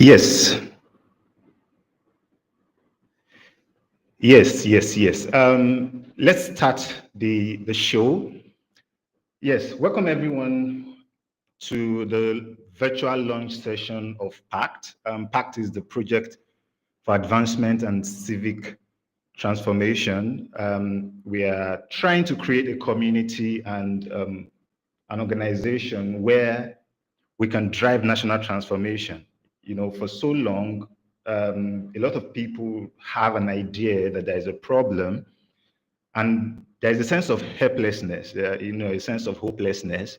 Yes, yes. Let's start the show. Yes, welcome everyone to the virtual launch session of PACT. PACT is the project for advancement and civic transformation. We are trying to create a community and an organization where we can drive national transformation. You know, for so long, a lot of people have an idea that there is a problem, and there is a sense of helplessness, a sense of hopelessness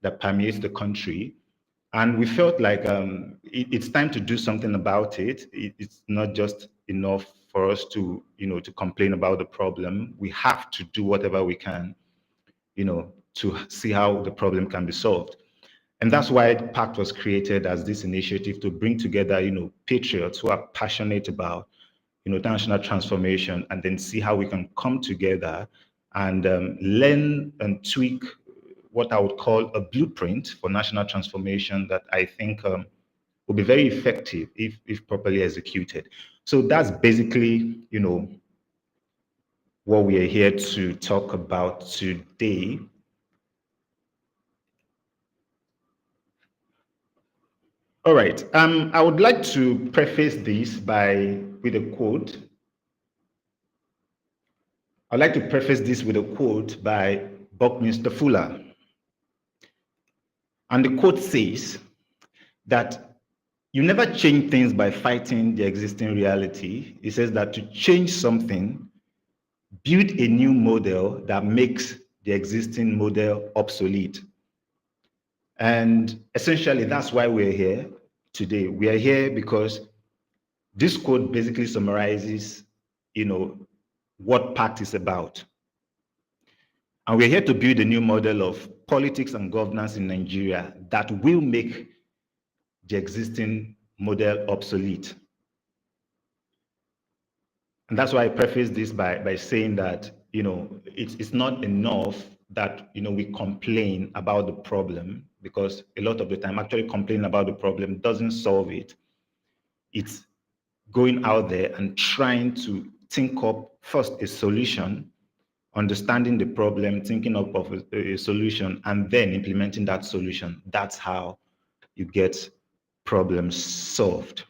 that permeates the country. And we felt like it's time to do something about it. It's not just enough for us to, to complain about the problem. We have to do whatever we can, to see how the problem can be solved. And that's why PACT was created as this initiative to bring together, patriots who are passionate about, national transformation, and then see how we can come together and learn and tweak what I would call a blueprint for national transformation that I think will be very effective if properly executed. So that's basically, what we are here to talk about today. All right. I would like to preface this with a quote. I'd like to preface this with a quote by Buckminster Fuller. And the quote says that you never change things by fighting the existing reality. It says that to change something, build a new model that makes the existing model obsolete. And essentially, that's why we're here today. We are here because this quote basically summarizes, what PACT is about. And we're here to build a new model of politics and governance in Nigeria that will make the existing model obsolete. And that's why I preface this by saying that, it's not enough that, we complain about the problem, because a lot of the time actually complaining about the problem doesn't solve it. It's going out there and trying to think up first a solution, understanding the problem, thinking up of a solution, and then implementing that solution. That's how you get problems solved.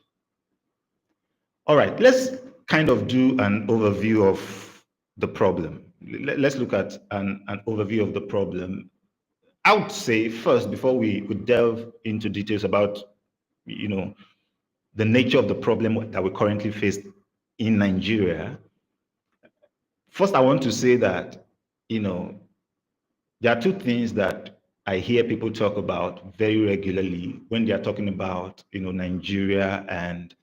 All right, let's kind of do an overview of the problem. Let's look at an overview of the problem. I would say first, before we could delve into details about, the nature of the problem that we currently face in Nigeria, first I want to say that, there are two things that I hear people talk about very regularly when they are talking about, Nigeria and,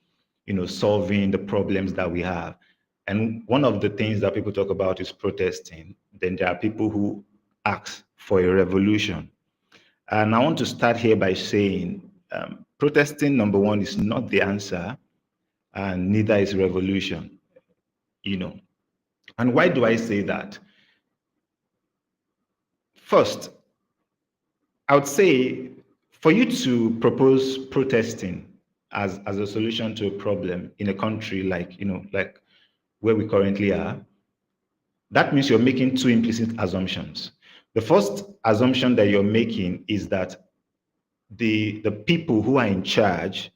solving the problems that we have. And one of the things that people talk about is protesting. Then there are people who ask for a revolution. And I want to start here by saying protesting, number one, is not the answer, and neither is revolution, And why do I say that? First, I would say for you to propose protesting as a solution to a problem in a country like, like where we currently are, that means you're making two implicit assumptions. The first assumption that you're making is that the people who are in charge,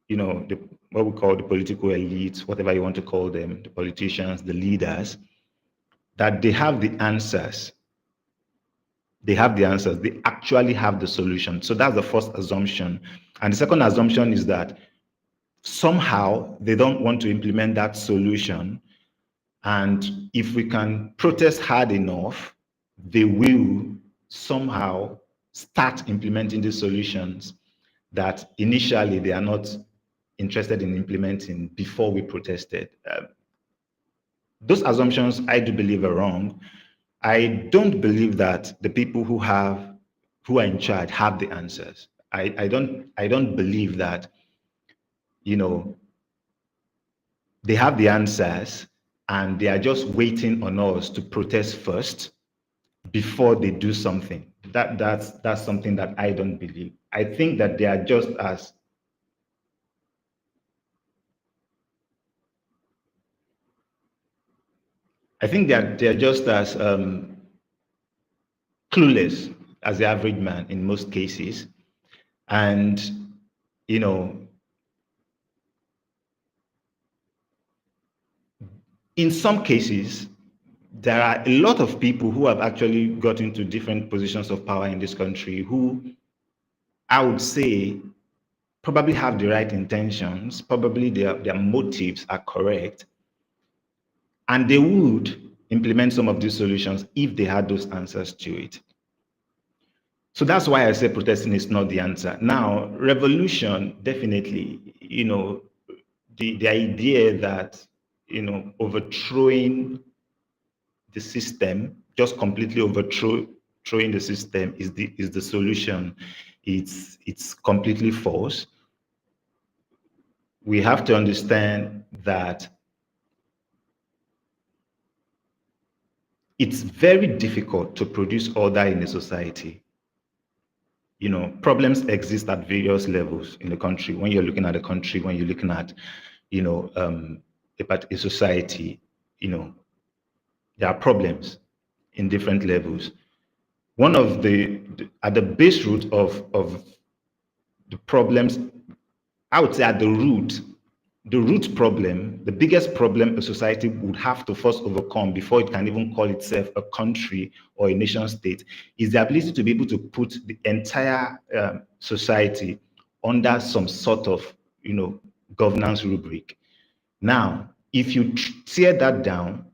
what we call the political elites, whatever you want to call them, the politicians, the leaders, that they have the answers. They have the answers. They actually have the solution. So that's the first assumption. And the second assumption is that somehow they don't want to implement that solution. And if we can protest hard enough, they will somehow start implementing the solutions that initially they are not interested in implementing before we protested. Those assumptions, I do believe, are wrong. I don't believe that the people who are in charge have the answers. I don't believe that, they have the answers and they are just waiting on us to protest first before they do something. That's something that I don't believe. I think that they are just as I think they're just as clueless as the average man in most cases. And, you know, in some cases, there are a lot of people who have actually got into different positions of power in this country who, I would say, probably have the right intentions, probably their motives are correct, and they would implement some of these solutions if they had those answers to it. So that's why I say protesting is not the answer. Now, revolution, definitely, the idea that, overthrowing the system, just completely overthrowing the system is the solution. It's completely false. We have to understand that it's very difficult to produce order in a society. Problems exist at various levels in the country. When you're looking at a country, when you're looking at, a society, there are problems in different levels. One of at the base root of the problems, I would say at the root problem, the biggest problem a society would have to first overcome before it can even call itself a country or a nation state is the ability to be able to put the entire society under some sort of, governance rubric. Now, if you tear that down,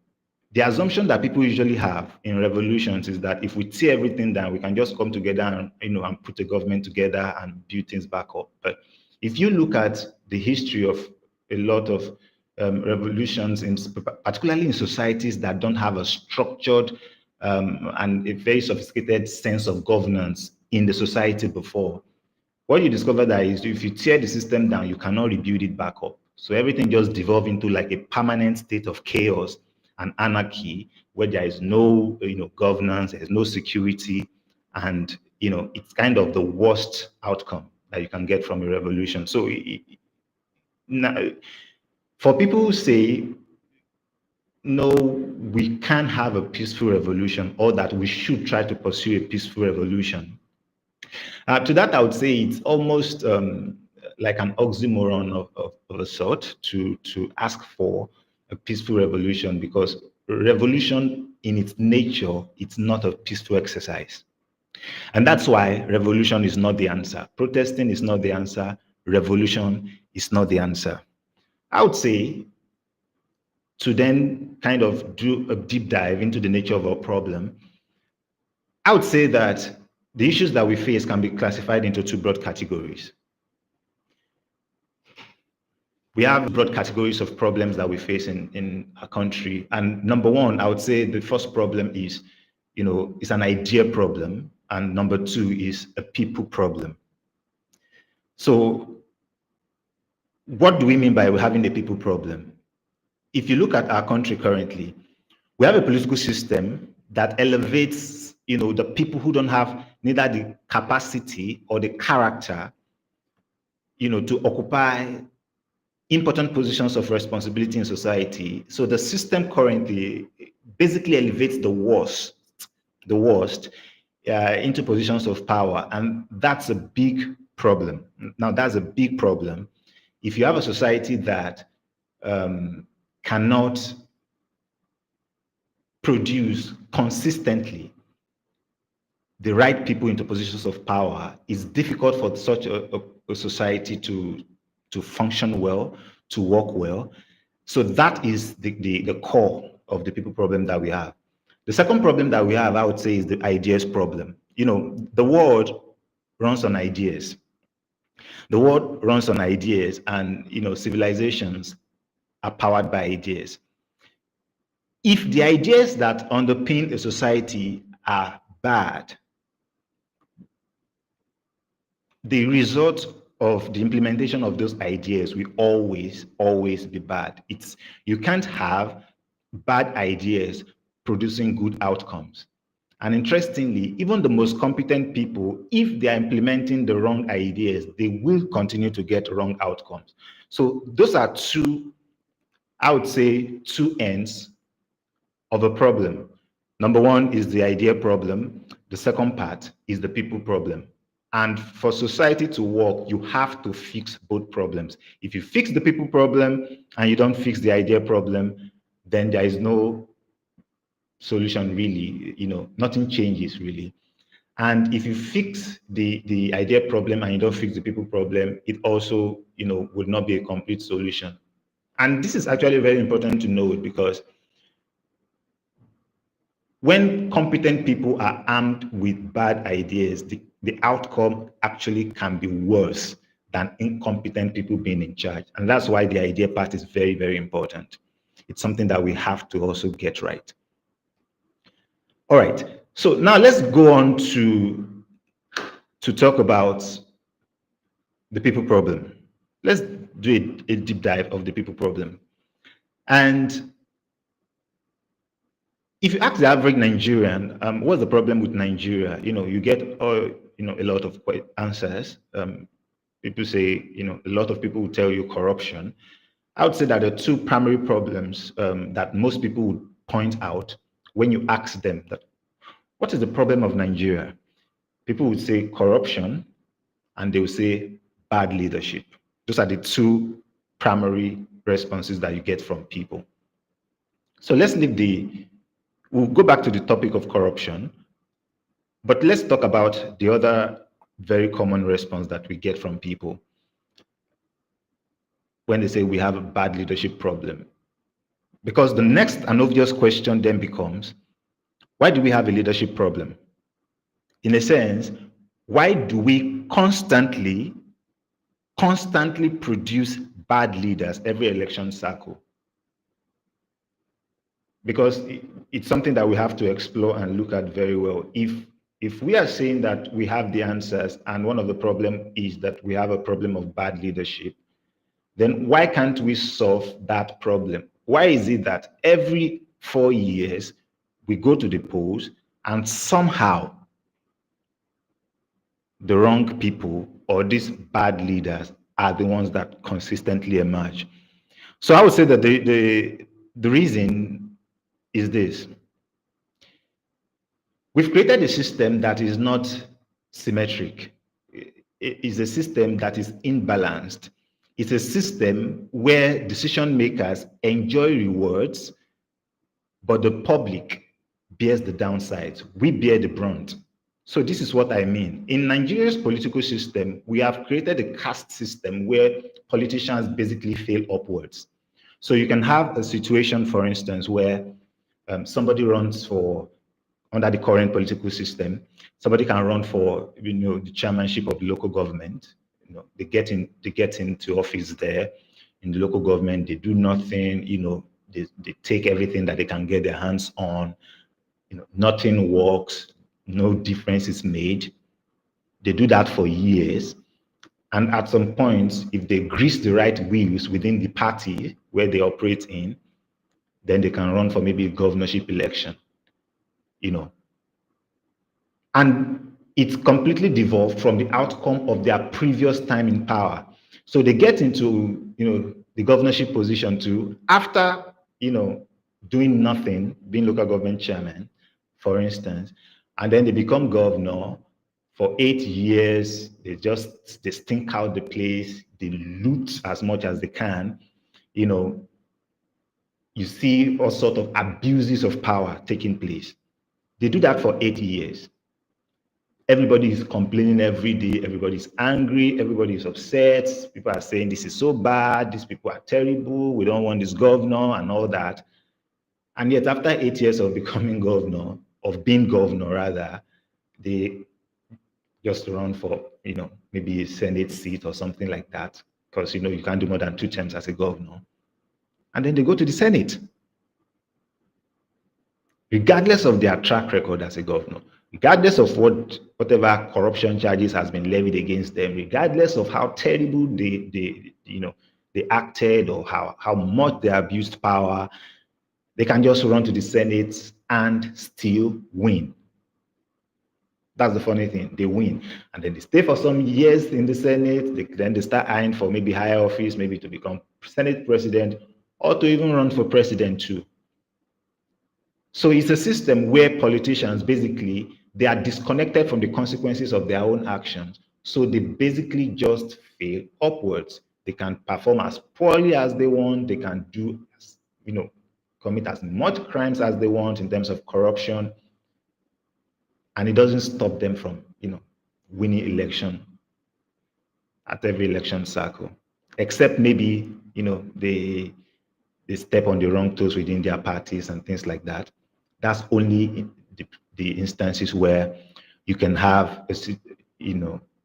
the assumption that people usually have in revolutions is that if we tear everything down, we can just come together and, and put a government together and build things back up. But if you look at the history of a lot of revolutions, particularly in societies that don't have a structured and a very sophisticated sense of governance in the society before, what you discover that is if you tear the system down, you cannot rebuild it back up. So everything just devolves into like a permanent state of chaos and anarchy where there is no, governance, there's no security, and it's kind of the worst outcome that you can get from a revolution. So now, for people who say no, we can't have a peaceful revolution, or that we should try to pursue a peaceful revolution, to that, I would say it's almost like an oxymoron of a sort to ask for a peaceful revolution, because revolution in its nature, it's not a peaceful exercise. And that's why revolution is not the answer. Protesting is not the answer. Revolution is not the answer. I would say, to then kind of do a deep dive into the nature of our problem, I would say that the issues that we face can be classified into two broad categories. We have broad categories of problems that we face in our country. And number one, I would say the first problem is, it's an idea problem. And number two is a people problem. So what do we mean by having a people problem? If you look at our country currently, we have a political system that elevates, the people who don't have neither the capacity or the character, to occupy important positions of responsibility in society. So the system currently basically elevates the worst into positions of power, and that's a big problem. Now, that's a big problem. If you have a society that cannot produce consistently the right people into positions of power, it's difficult for such a society to function well, to work well. So that is the core of the people problem that we have. The second problem that we have, I would say, is the ideas problem. The world runs on ideas. The world runs on ideas, and civilizations are powered by ideas. If the ideas that underpin a society are bad, the result of the implementation of those ideas will always be bad. You can't have bad ideas producing good outcomes. And interestingly, even the most competent people, if they are implementing the wrong ideas, they will continue to get wrong outcomes. So those are two, I would say, two ends of a problem. Number one is the idea problem. The second part is the people problem. And for society to work, you have to fix both problems. If you fix the people problem and you don't fix the idea problem, then there is no solution really, nothing changes really. And if you fix the idea problem and you don't fix the people problem, it also, would not be a complete solution. And this is actually very important to note, because when competent people are armed with bad ideas, the outcome actually can be worse than incompetent people being in charge. And that's why the idea part is very, very important. It's something that we have to also get right. All right. So now let's go on to talk about the people problem. Let's do a deep dive of the people problem. And if you ask the average Nigerian, what's the problem with Nigeria? You get a lot of answers. People say, a lot of people will tell you corruption. I would say that there are two primary problems that most people would point out when you ask them that, what is the problem of Nigeria? People would say corruption, and they will say bad leadership. Those are the two primary responses that you get from people. So we'll go back to the topic of corruption, but let's talk about the other very common response that we get from people when they say we have a bad leadership problem. Because the next and obvious question then becomes, why do we have a leadership problem? In a sense, why do we constantly produce bad leaders every election cycle? Because it's something that we have to explore and look at very well. If we are saying that we have the answers, and one of the problems is that we have a problem of bad leadership, then why can't we solve that problem? Why is it that every 4 years we go to the polls and somehow the wrong people or these bad leaders are the ones that consistently emerge? So I would say that the reason is this. We've created a system that is not symmetric. It is a system that is imbalanced. It's a system where decision makers enjoy rewards, but the public bears the downsides. We bear the brunt. So this is what I mean. In Nigeria's political system, we have created a caste system where politicians basically fail upwards. So you can have a situation, for instance, where somebody runs for, under the current political system, somebody can run for, the chairmanship of the local government. They get into office there in the local government. They do nothing. They take everything that they can get their hands on. Nothing works. No difference is made. They do that for years. And at some point, if they grease the right wheels within the party where they operate in, then they can run for maybe a governorship election. And it's completely devolved from the outcome of their previous time in power. So they get into, the governorship position too, after, doing nothing, being local government chairman, for instance, and then they become governor. For 8 years, they stink out the place, they loot as much as they can. You see all sorts of abuses of power taking place. They do that for 8 years. Everybody is complaining every day. Everybody's angry. Everybody is upset. People are saying this is so bad. These people are terrible. We don't want this governor and all that. And yet, after 8 years of becoming governor, of being governor rather, they just run for, maybe a Senate seat or something like that. Because, you can't do more than 2 terms as a governor. And then they go to the Senate, regardless of their track record as a governor, regardless of whatever corruption charges has been levied against them, regardless of how terrible they acted or how much they abused power, they can just run to the Senate and still win. That's the funny thing. They win. And then they stay for some years in the Senate. Then they start eyeing for maybe higher office, maybe to become Senate president or to even run for president too. So it's a system where politicians basically they are disconnected from the consequences of their own actions. So they basically just fail upwards. They can perform as poorly as they want. They can do, commit as much crimes as they want in terms of corruption, and it doesn't stop them from, winning election at every election cycle, except maybe, they step on the wrong toes within their parties and things like that. That's only in the instances where you can have,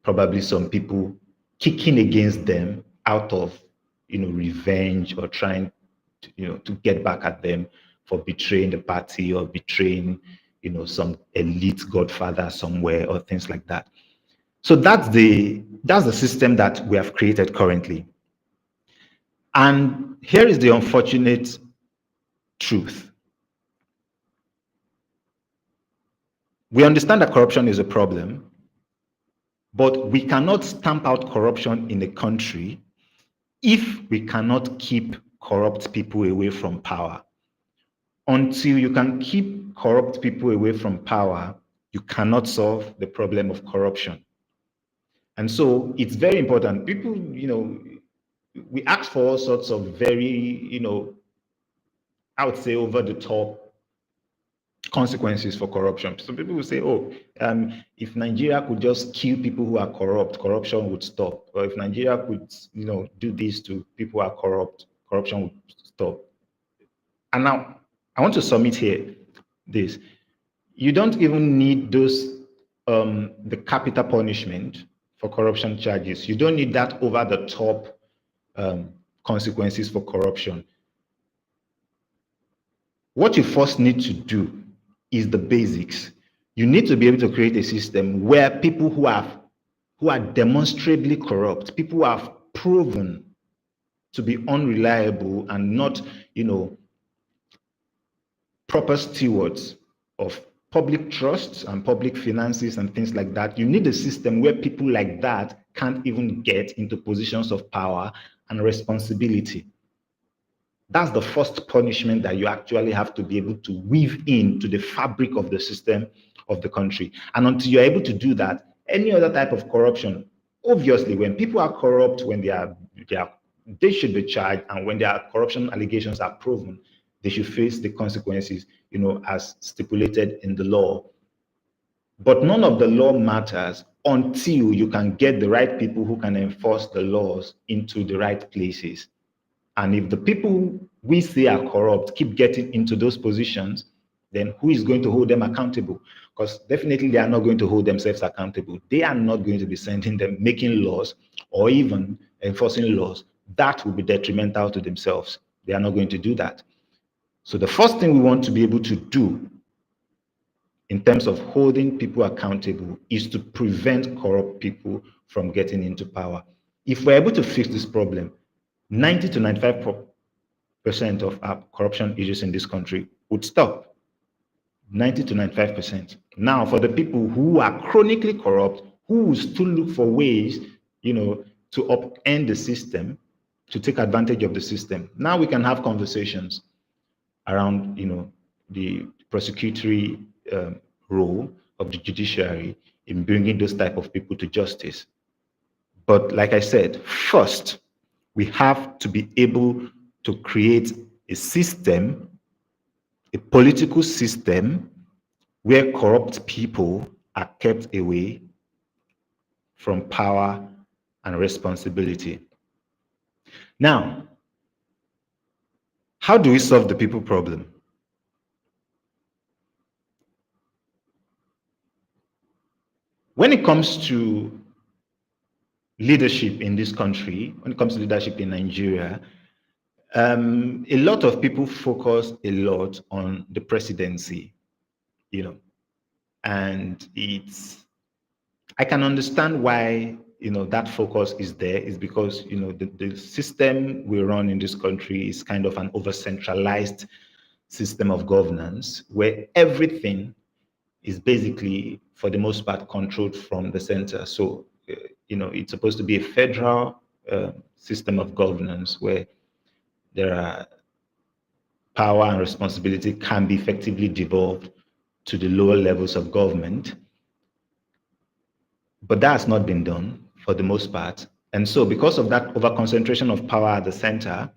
probably some people kicking against them out of, revenge or trying to, to get back at them for betraying the party or betraying, some elite godfather somewhere or things like that. So that's the system that we have created currently. And here is the unfortunate truth. We understand that corruption is a problem, but we cannot stamp out corruption in a country if we cannot keep corrupt people away from power. Until you can keep corrupt people away from power, you cannot solve the problem of corruption. And so it's very important. People, we ask for all sorts of very, I would say over the top consequences for corruption. So people will say, oh, if Nigeria could just kill people who are corrupt, corruption would stop. Or if Nigeria could, do this to people who are corrupt, corruption would stop. And now I want to submit here this. You don't even need those, the capital punishment for corruption charges. You don't need that over the top consequences for corruption. What you first need to do is the basics. You need to be able to create a system where people who are demonstrably corrupt, people who have proven to be unreliable and not, proper stewards of public trusts and public finances and things like that. You need a system where people like that can't even get into positions of power and responsibility. That's the first punishment that you actually have to be able to weave into the fabric of the system of the country. And until you're able to do that, any other type of corruption, obviously, when people are corrupt, when they should be charged, and when their corruption allegations are proven, they should face the consequences, as stipulated in the law. But none of the law matters until you can get the right people who can enforce the laws into the right places. And if the people we say are corrupt keep getting into those positions, then who is going to hold them accountable? Because definitely they are not going to hold themselves accountable. They are not going to be sending them, making laws or even enforcing laws that will be detrimental to themselves. They are not going to do that. So the first thing we want to be able to do in terms of holding people accountable is to prevent corrupt people from getting into power. If we're able to fix this problem, 90 to 95% of our corruption issues in this country would stop. 90 to 95%. Now, for the people who are chronically corrupt, who will still look for ways, to upend the system, to take advantage of the system, now we can have conversations around, the prosecutory role of the judiciary in bringing those type of people to justice. But like I said, first, we have to be able to create a system, a political system, where corrupt people are kept away from power and responsibility. Now, how do we solve the people problem? When it comes to leadership in this country, when it comes to leadership in Nigeria, a lot of people focus a lot on the presidency, and I can understand why, that focus is there, is because, the system we run in this country is kind of an over-centralized system of governance where everything is basically, for the most part, controlled from the center. So, it's supposed to be a federal system of governance where there are power and responsibility can be effectively devolved to the lower levels of government. But that's not been done for the most part. And so, because of that over concentration of power at the center,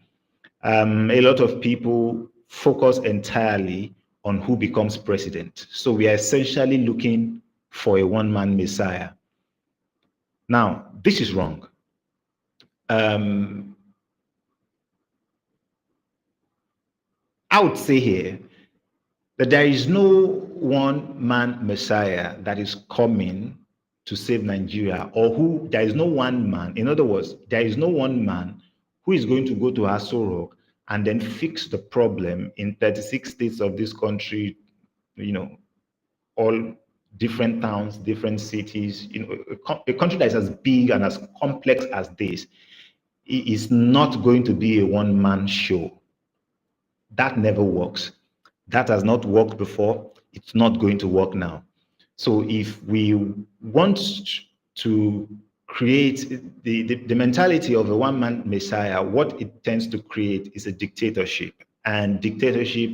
a lot of people focus entirely on who becomes president. So, we are essentially looking for a one-man messiah. Now, this is wrong. I would say here that there is no one-man messiah that is coming to save Nigeria, or who there is no one man. In other words, there is no one man who is going to go to Aso Rock and then fix the problem in 36 states of this country, all different towns, different cities, a country that is as big and as complex as this is not going to be a one-man show. That never works. That has not worked before. It's not going to work now. So if we want to create the mentality of a one-man messiah, what it tends to create is a dictatorship. And dictatorship,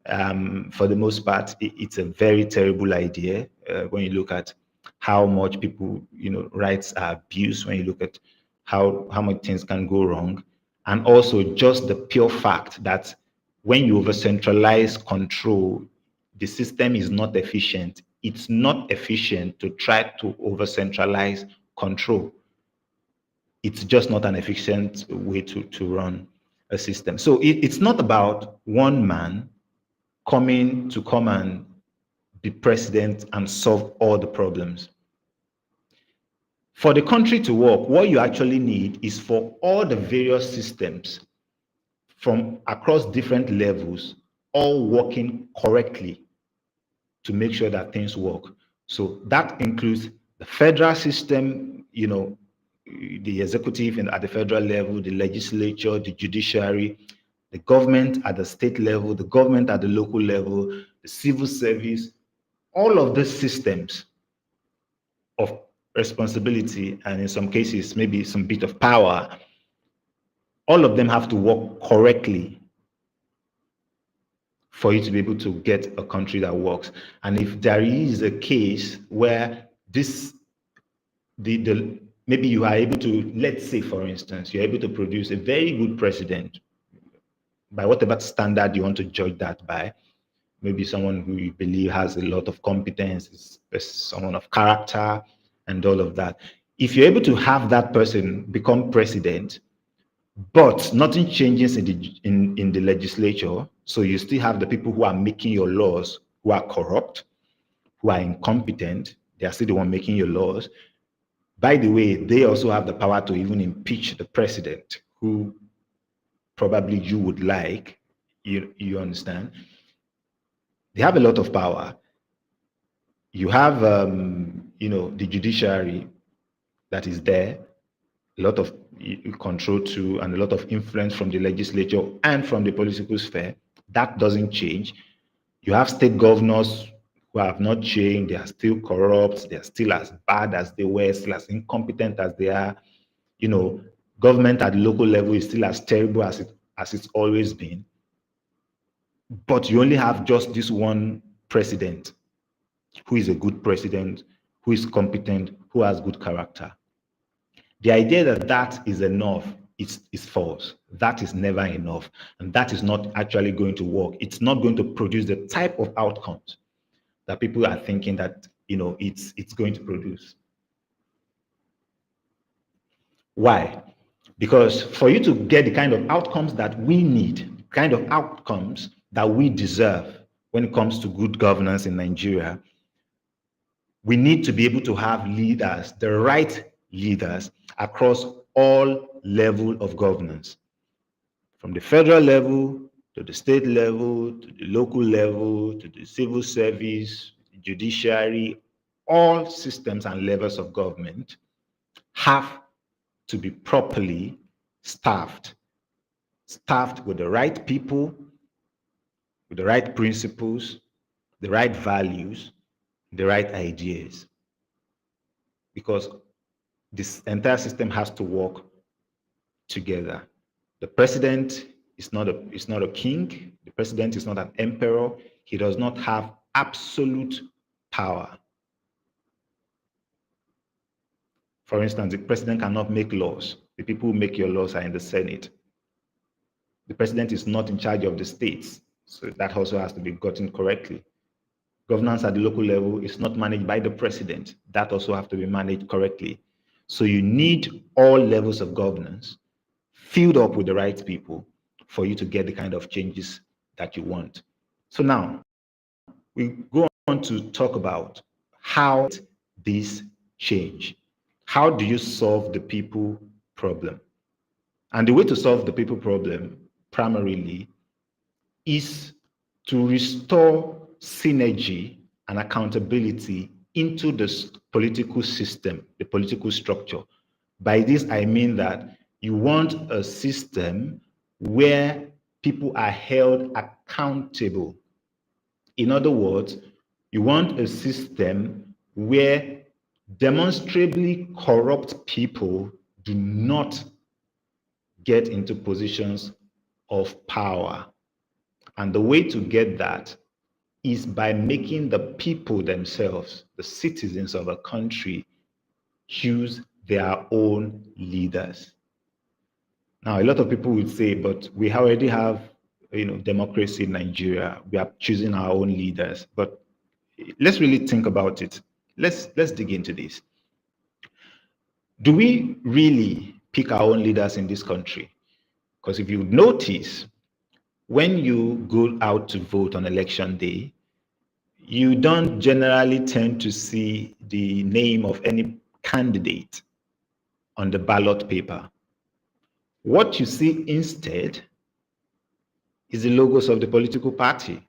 for the most part, it's a very terrible idea when you look at how much people, rights are abused, when you look at how much things can go wrong. And also just the pure fact that when you over-centralize control, the system is not efficient. It's not efficient to try to over-centralize control. It's just not an efficient way to run a system. So it's not about one man come and be president and solve all the problems. For the country to work, what you actually need is for all the various systems from across different levels, all working correctly to make sure that things work. So that includes the federal system, the executive at the federal level, the legislature, the judiciary, the government at the state level, the government at the local level, the civil service, all of these systems of responsibility, and in some cases, maybe some bit of power, all of them have to work correctly for you to be able to get a country that works. And if there is a case where maybe you are able to, let's say, for instance, you're able to produce a very good president by whatever standard you want to judge that by, maybe someone who you believe has a lot of competence, is someone of character, and all of that. If you're able to have that person become president, but nothing changes in the legislature, so you still have the people who are making your laws who are corrupt, who are incompetent, they are still the one making your laws. By the way, they also have the power to even impeach the president, who probably you would like, you understand? They have a lot of power. You have, the judiciary that is there, a lot of control too, and a lot of influence from the legislature and from the political sphere. That doesn't change. You have state governors who have not changed. They are still corrupt. They are still as bad as they were, still as incompetent as they are. Government at the local level is still as terrible as it's always been. But you only have just this one president who is a good president, who is competent, who has good character. The idea that that is enough is false. That is never enough. And that is not actually going to work. It's not going to produce the type of outcomes that people are thinking that it's going to produce. Why? Because for you to get the kind of outcomes that we need, kind of outcomes that we deserve when it comes to good governance in Nigeria, we need to be able to have leaders, the right leaders, across all levels of governance, from the federal level to the state level, to the local level, to the civil service, judiciary. All systems and levels of government have to be properly staffed with the right people, with the right principles, the right values, the right ideas. Because this entire system has to work together. The president It's not a king. The president is not an emperor. He does not have absolute power. For instance, the president cannot make laws. The people who make your laws are in the Senate. The president is not in charge of the states. So that also has to be gotten correctly. Governance at the local level is not managed by the president. That also have to be managed correctly. So you need all levels of governance filled up with the right people for you to get the kind of changes that you want. So now we go on to talk about how this change. How do you solve the people problem? And the way to solve the people problem primarily is to restore synergy and accountability into the political system, the political structure. By this, I mean that you want a system where people are held accountable. In other words, you want a system where demonstrably corrupt people do not get into positions of power. And the way to get that is by making the people themselves, the citizens of a country, choose their own leaders. Now, a lot of people would say, but we already have, democracy in Nigeria. We are choosing our own leaders. But let's really think about it. Let's dig into this. Do we really pick our own leaders in this country? Because if you notice, when you go out to vote on election day, you don't generally tend to see the name of any candidate on the ballot paper. What you see instead is the logos of the political party.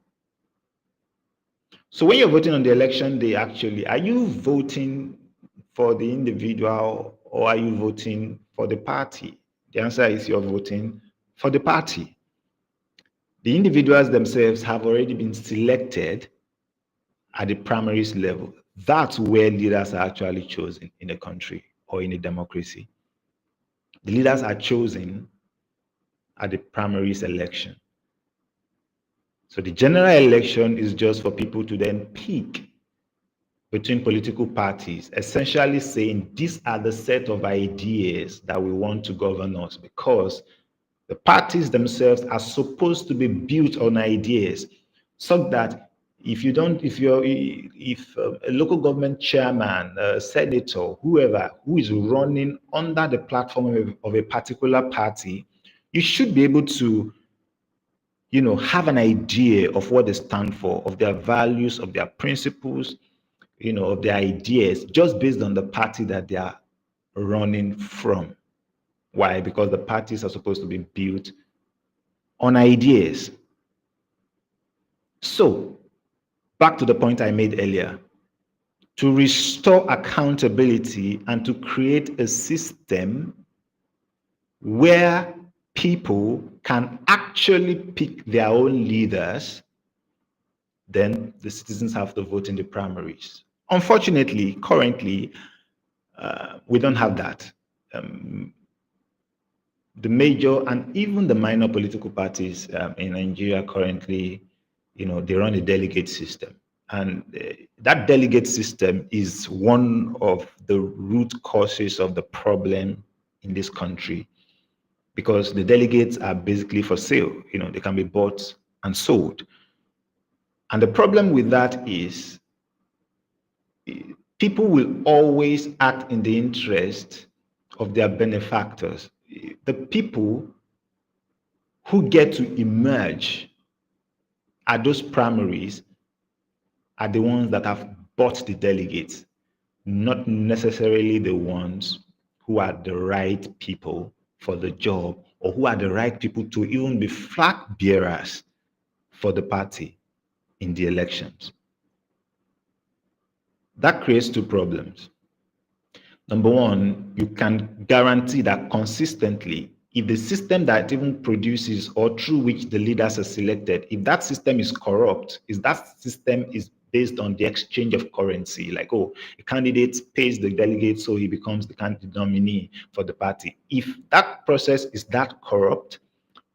So when you're voting on the election day, actually, are you voting for the individual or are you voting for the party? The answer is you're voting for the party. The individuals themselves have already been selected at the primaries level. That's where leaders are actually chosen in a country or in a democracy. The leaders are chosen at the primaries election. So the general election is just for people to then pick between political parties, essentially saying these are the set of ideas that we want to govern us, because the parties themselves are supposed to be built on ideas, so that if a local government chairman, a senator, whoever who is running under the platform of a particular party, you should be able to have an idea of what they stand for, of their values, of their principles, of their ideas, just based on the party that they are running from. Why? Because the parties are supposed to be built on ideas. So, back to the point I made earlier, to restore accountability and to create a system where people can actually pick their own leaders, then the citizens have to vote in the primaries. Unfortunately, currently, we don't have that. The major and even the minor political parties in Nigeria currently, they run a delegate system. And that delegate system is one of the root causes of the problem in this country, because the delegates are basically for sale. They can be bought and sold. And the problem with that is people will always act in the interest of their benefactors. The people who get to emerge at those primaries are the ones that have bought the delegates, not necessarily the ones who are the right people for the job, or who are the right people to even be flag bearers for the party in the elections. That creates two problems. Number one, you can guarantee that consistently, if the system that even produces or through which the leaders are selected, if that system is corrupt, if that system is based on the exchange of currency, like, a candidate pays the delegate so he becomes the candidate nominee for the party. If that process is that corrupt,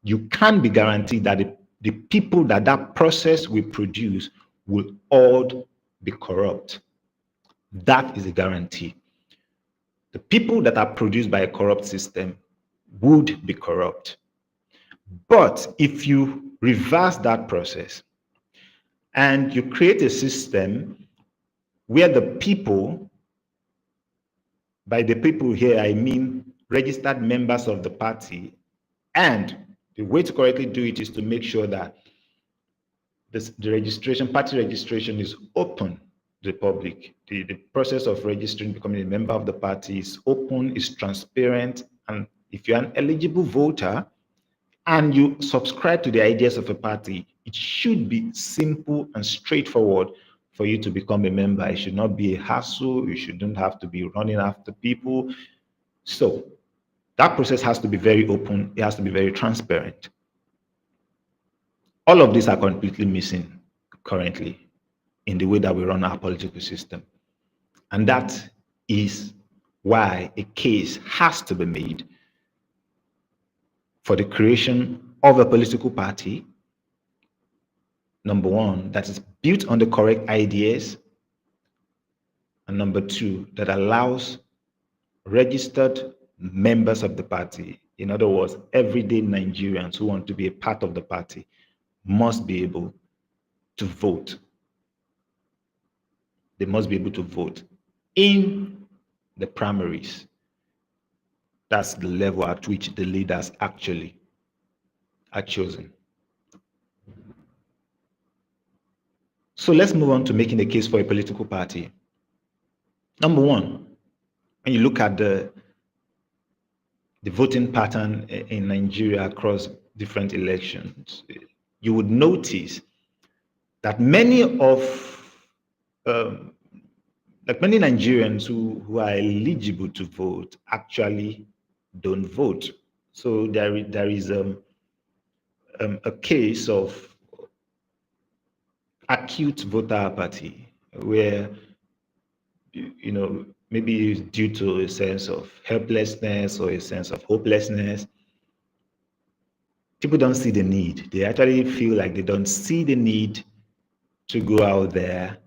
you can be guaranteed that the people that process will produce will all be corrupt. That is a guarantee. The people that are produced by a corrupt system would be corrupt. But if you reverse that process and you create a system where the people, by the people here, I mean registered members of the party, and the way to correctly do it is to make sure that the party registration is open to the public. The process of registering, becoming a member of the party is open, is transparent, and if you're an eligible voter and you subscribe to the ideas of a party, it should be simple and straightforward for you to become a member. It should not be a hassle. You shouldn't have to be running after people. So that process has to be very open. It has to be very transparent. All of these are completely missing currently in the way that we run our political system. And that is why a case has to be made for the creation of a political party, number one, that is built on the correct ideas, and number two, that allows registered members of the party, in other words, everyday Nigerians who want to be a part of the party, must be able to vote. They must be able to vote in the primaries. That's the level at which the leaders actually are chosen. So let's move on to making a case for a political party. Number one, when you look at the voting pattern in Nigeria across different elections, you would notice that many Nigerians who are eligible to vote actually don't vote. So there is a case of acute voter apathy where, maybe due to a sense of helplessness or a sense of hopelessness, people don't see the need. They actually feel like they don't see the need to go out there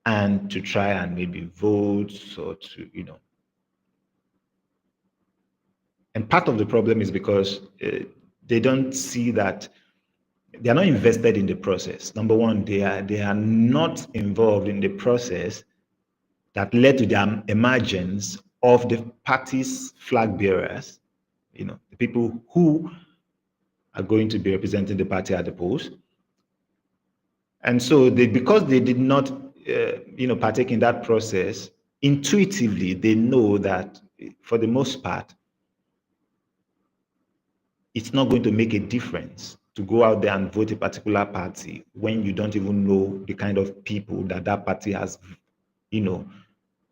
and to try and maybe vote or to, And part of the problem is because they don't see that they are not invested in the process. Number one, they are not involved in the process that led to the emergence of the party's flag bearers, the people who are going to be representing the party at the polls. And so because they did not, partake in that process, intuitively, they know that for the most part, it's not going to make a difference to go out there and vote a particular party when you don't even know the kind of people that party has,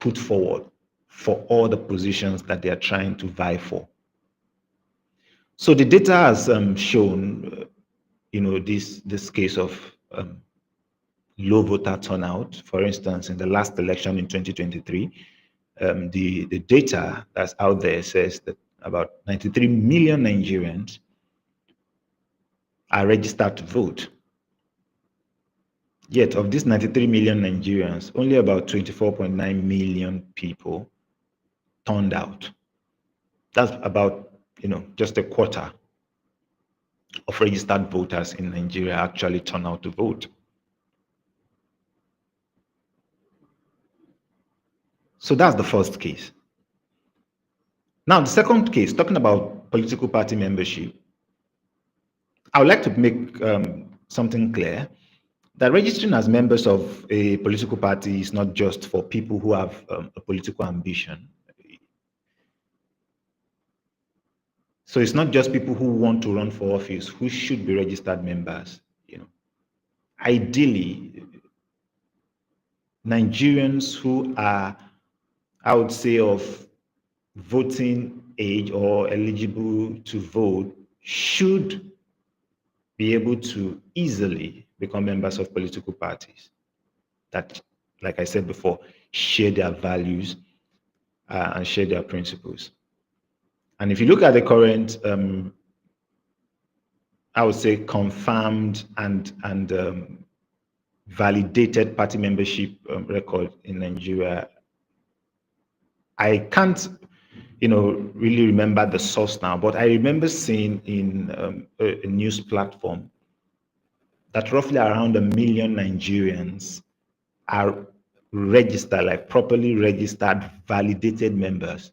put forward for all the positions that they are trying to vie for. So the data has shown, this case of low voter turnout. For instance, in the last election in 2023, the data that's out there says that about 93 million Nigerians are registered to vote. Yet of these 93 million Nigerians, only about 24.9 million people turned out. That's about, just a quarter of registered voters in Nigeria actually turn out to vote. So that's the first case. Now, the second case, talking about political party membership, I would like to make something clear that registering as members of a political party is not just for people who have a political ambition. So it's not just people who want to run for office who should be registered members. Ideally, Nigerians who are, I would say, of voting age or eligible to vote should be able to easily become members of political parties that, like I said before, share their values and share their principles. And if you look at the current I would say, confirmed and validated party membership record in Nigeria. I can't, really remember the source now, but I remember seeing in a news platform that roughly around 1 million Nigerians are registered, like properly registered, validated members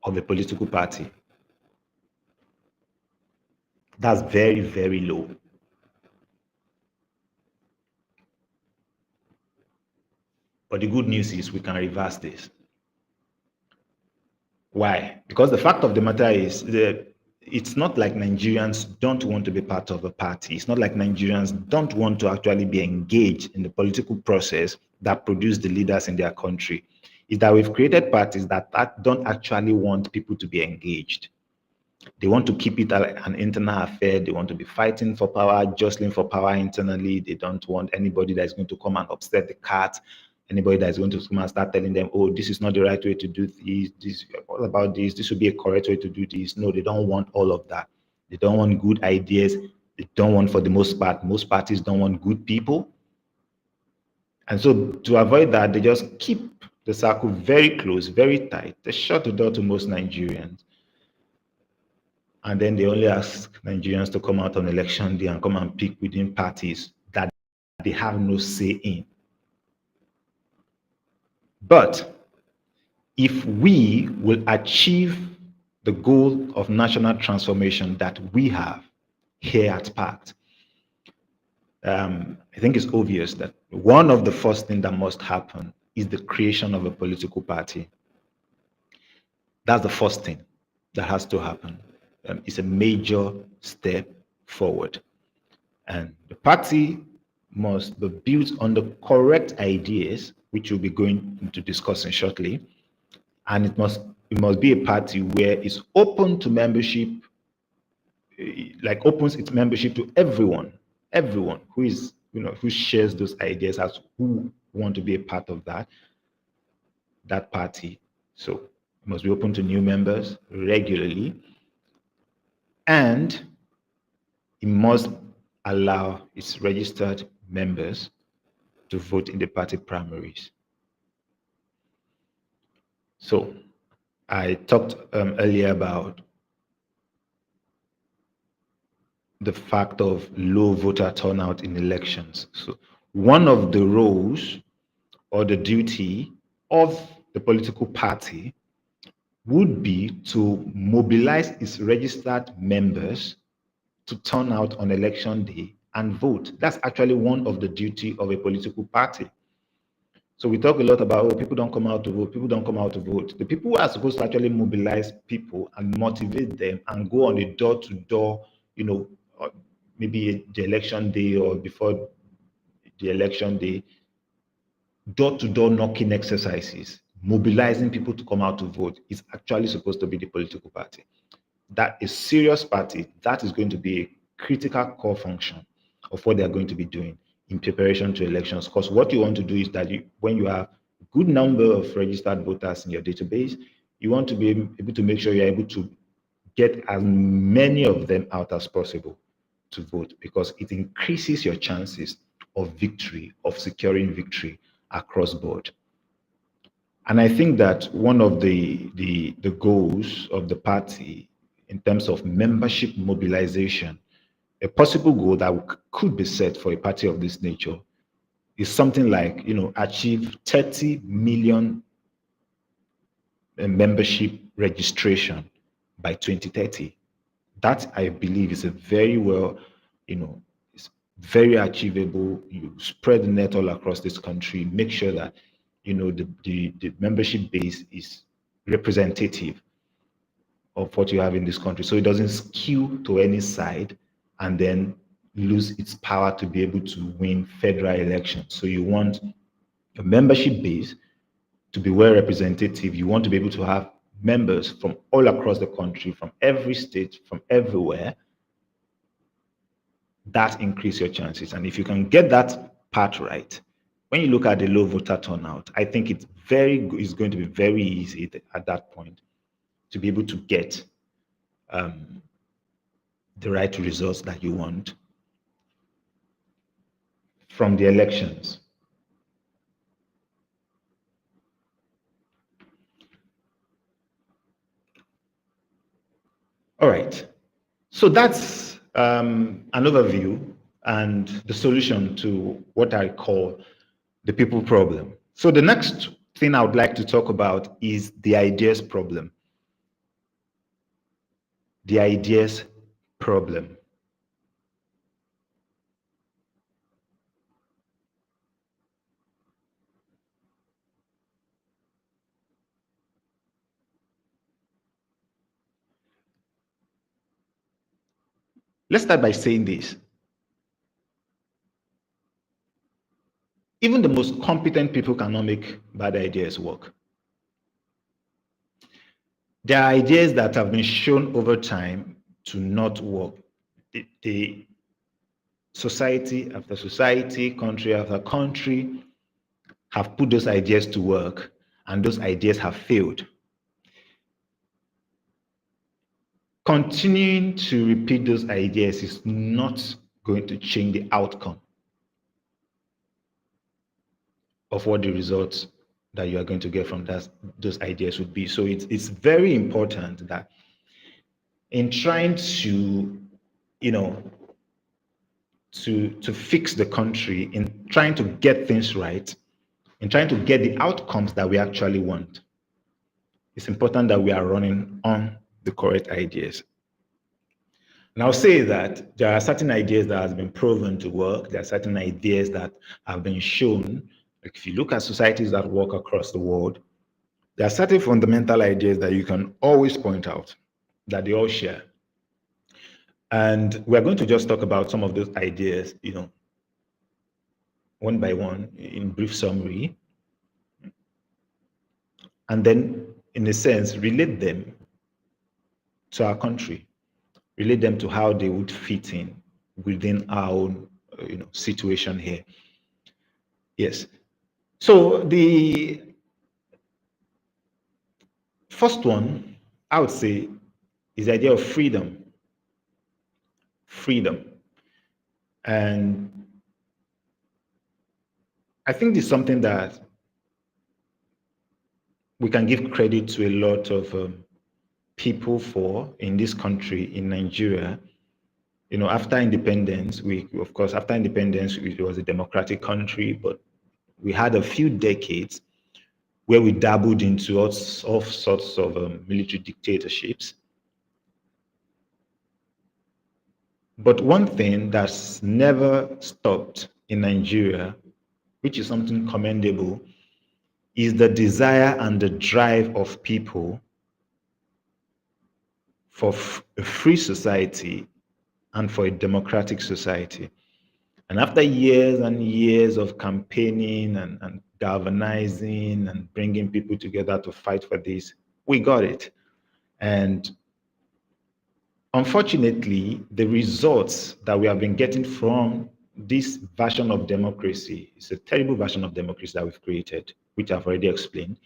of a political party. That's very, very low. But the good news is we can reverse this. Why? Because the fact of the matter is that it's not like Nigerians don't want to be part of a party. It's not like Nigerians don't want to actually be engaged in the political process that produce the leaders in their country. It's that we've created parties that don't actually want people to be engaged. They want to keep it an internal affair. They want to be fighting for power, jostling for power internally. They don't want anybody that's going to come and upset the cart, anybody that's going to come and start telling them, oh, this is not the right way to do this, all about this would be a correct way to do this. No, they don't want all of that. They don't want good ideas. They don't want, for the most part, most parties don't want good people. And so to avoid that, they just keep the circle very close, very tight. They shut the door to most Nigerians. And then they only ask Nigerians to come out on election day and come and pick within parties that they have no say in. But if we will achieve the goal of national transformation that we have here at PACT, I think it's obvious that one of the first things that must happen is the creation of a political party. That's the first thing that has to happen. It's a major step forward. And the party must be built on the correct ideas, which we'll be going to discussing shortly. And it must be a party where it's open to membership, like opens its membership to everyone who is, who shares those ideas, as who want to be a part of that party. So it must be open to new members regularly, and it must allow its registered members to vote in the party primaries. So I talked earlier about the fact of low voter turnout in elections. So one of the roles or the duty of the political party would be to mobilize its registered members to turn out on election day and vote. That's actually one of the duty of a political party. So we talk a lot about, oh, people don't come out to vote, people don't come out to vote. The people who are supposed to actually mobilize people and motivate them and go on a door-to-door, maybe the election day or before the election day, door-to-door knocking exercises, mobilizing people to come out to vote, is actually supposed to be the political party. That is serious party, that is going to be a critical core function of what they're going to be doing in preparation to elections. Because what you want to do is that when you have a good number of registered voters in your database, you want to be able to make sure you're able to get as many of them out as possible to vote, because it increases your chances of victory, of securing victory across board. And I think that one of the goals of the party in terms of membership mobilization, a possible goal that could be set for a party of this nature is something like, achieve 30 million membership registration by 2030. That, I believe, is a very well, it's very achievable. You spread the net all across this country, make sure that, the membership base is representative of what you have in this country, so it doesn't skew to any side and then lose its power to be able to win federal elections. So you want a membership base to be well representative. You want to be able to have members from all across the country, from every state, from everywhere. That increase your chances. And if you can get that part right, when you look at the low voter turnout, I think it's going to be very easy at that point to be able to get the right results that you want from the elections. All right. So that's an overview and the solution to what I call the people problem. So the next thing I would like to talk about is the ideas problem. The ideas problem. Let's start by saying this. Even the most competent people cannot make bad ideas work. There are ideas that have been shown over time to not work. The society after society, country after country have put those ideas to work, and those ideas have failed. Continuing to repeat those ideas is not going to change the outcome of what the results that you are going to get from those ideas would be. So it's very important that in trying to, to fix the country, in trying to get things right, in trying to get the outcomes that we actually want, it's important that we are running on the correct ideas. And I'll say that there are certain ideas that have been proven to work. There are certain ideas that have been shown. Like if you look at societies that work across the world, there are certain fundamental ideas that you can always point out that they all share. And we're going to just talk about some of those ideas, one by one in brief summary. And then, in a sense, relate them to our country, relate them to how they would fit in within our own, situation here. Yes. So the first one, I would say, is the idea of freedom. Freedom. And I think this is something that we can give credit to a lot of people for in this country, in Nigeria. After independence, of course, after independence, it was a democratic country, but we had a few decades where we dabbled into all sorts of military dictatorships. But one thing that's never stopped in Nigeria, which is something commendable, is the desire and the drive of people for a free society and for a democratic society. And after years and years of campaigning and galvanizing and bringing people together to fight for this, we got it. And unfortunately, the results that we have been getting from this version of democracy is a terrible version of democracy that we've created, which I've already explained.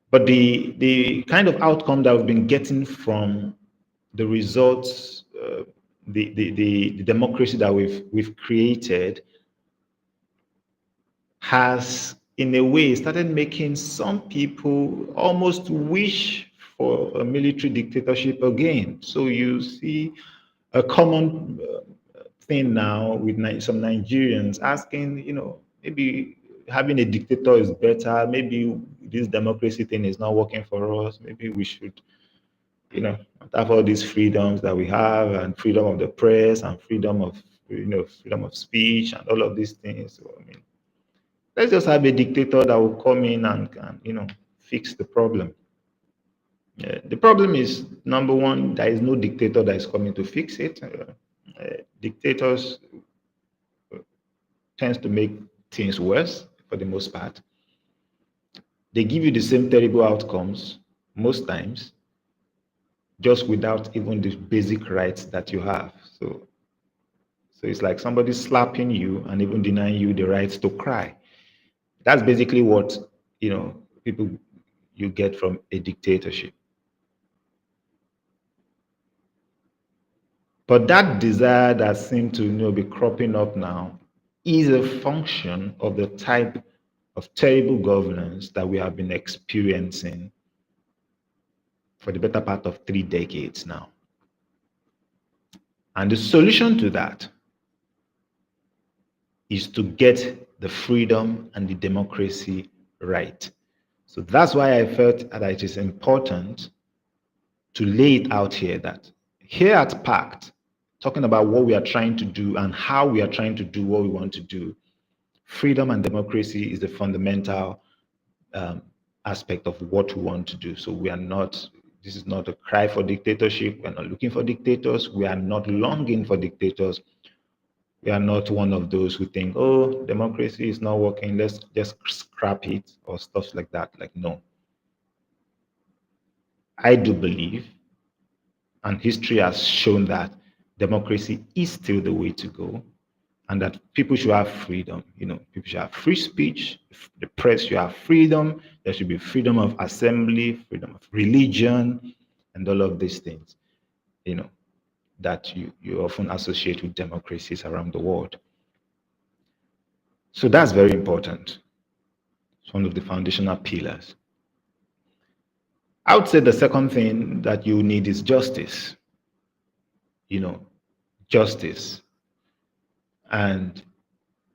But the kind of outcome that we've been getting from the results, the democracy that we've created has, in a way, started making some people almost wish for a military dictatorship again. So you see a common thing now with some Nigerians asking, maybe having a dictator is better. Maybe this democracy thing is not working for us. Maybe we should, have all these freedoms that we have, and freedom of the press, and freedom of, freedom of speech, and all of these things. So, I mean, let's just have a dictator that will come in and fix the problem. The problem is, number one, there is no dictator that is coming to fix it. Dictators tends to make things worse for the most part. They give you the same terrible outcomes most times, just without even the basic rights that you have. So it's like somebody slapping you and even denying you the right to cry. That's basically what people you get from a dictatorship. But that desire that seems to be cropping up now is a function of the type of terrible governance that we have been experiencing for the better part of 3 decades now. And the solution to that is to get the freedom and the democracy right. So that's why I felt that it is important to lay it out here that here at PACT, talking about what we are trying to do and how we are trying to do what we want to do, freedom and democracy is the fundamental aspect of what we want to do. So we are not, this is not a cry for dictatorship. We're not looking for dictators. We are not longing for dictators. We are not one of those who think, oh, democracy is not working, let's just scrap it or stuff like that. Like, no. I do believe, and history has shown that democracy is still the way to go, and that people should have freedom. People should have free speech. The press should have freedom. There should be freedom of assembly, freedom of religion, and all of these things, that you often associate with democracies around the world. So that's very important. It's one of the foundational pillars. I would say the second thing that you need is justice. Justice. And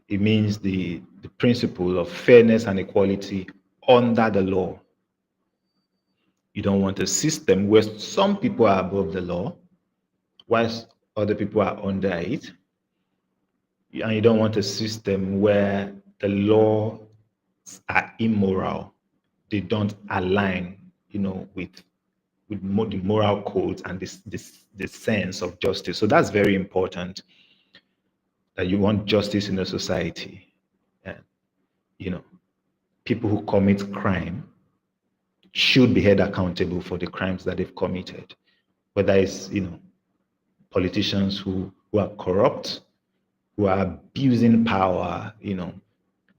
it means the principle of fairness and equality under the law. You don't want a system where some people are above the law, whilst other people are under it. And you don't want a system where the laws are immoral. They don't align, with the moral codes and this sense of justice. So that's very important, that you want justice in a society. And, people who commit crime should be held accountable for the crimes that they've committed, whether it's, politicians who are corrupt, who are abusing power,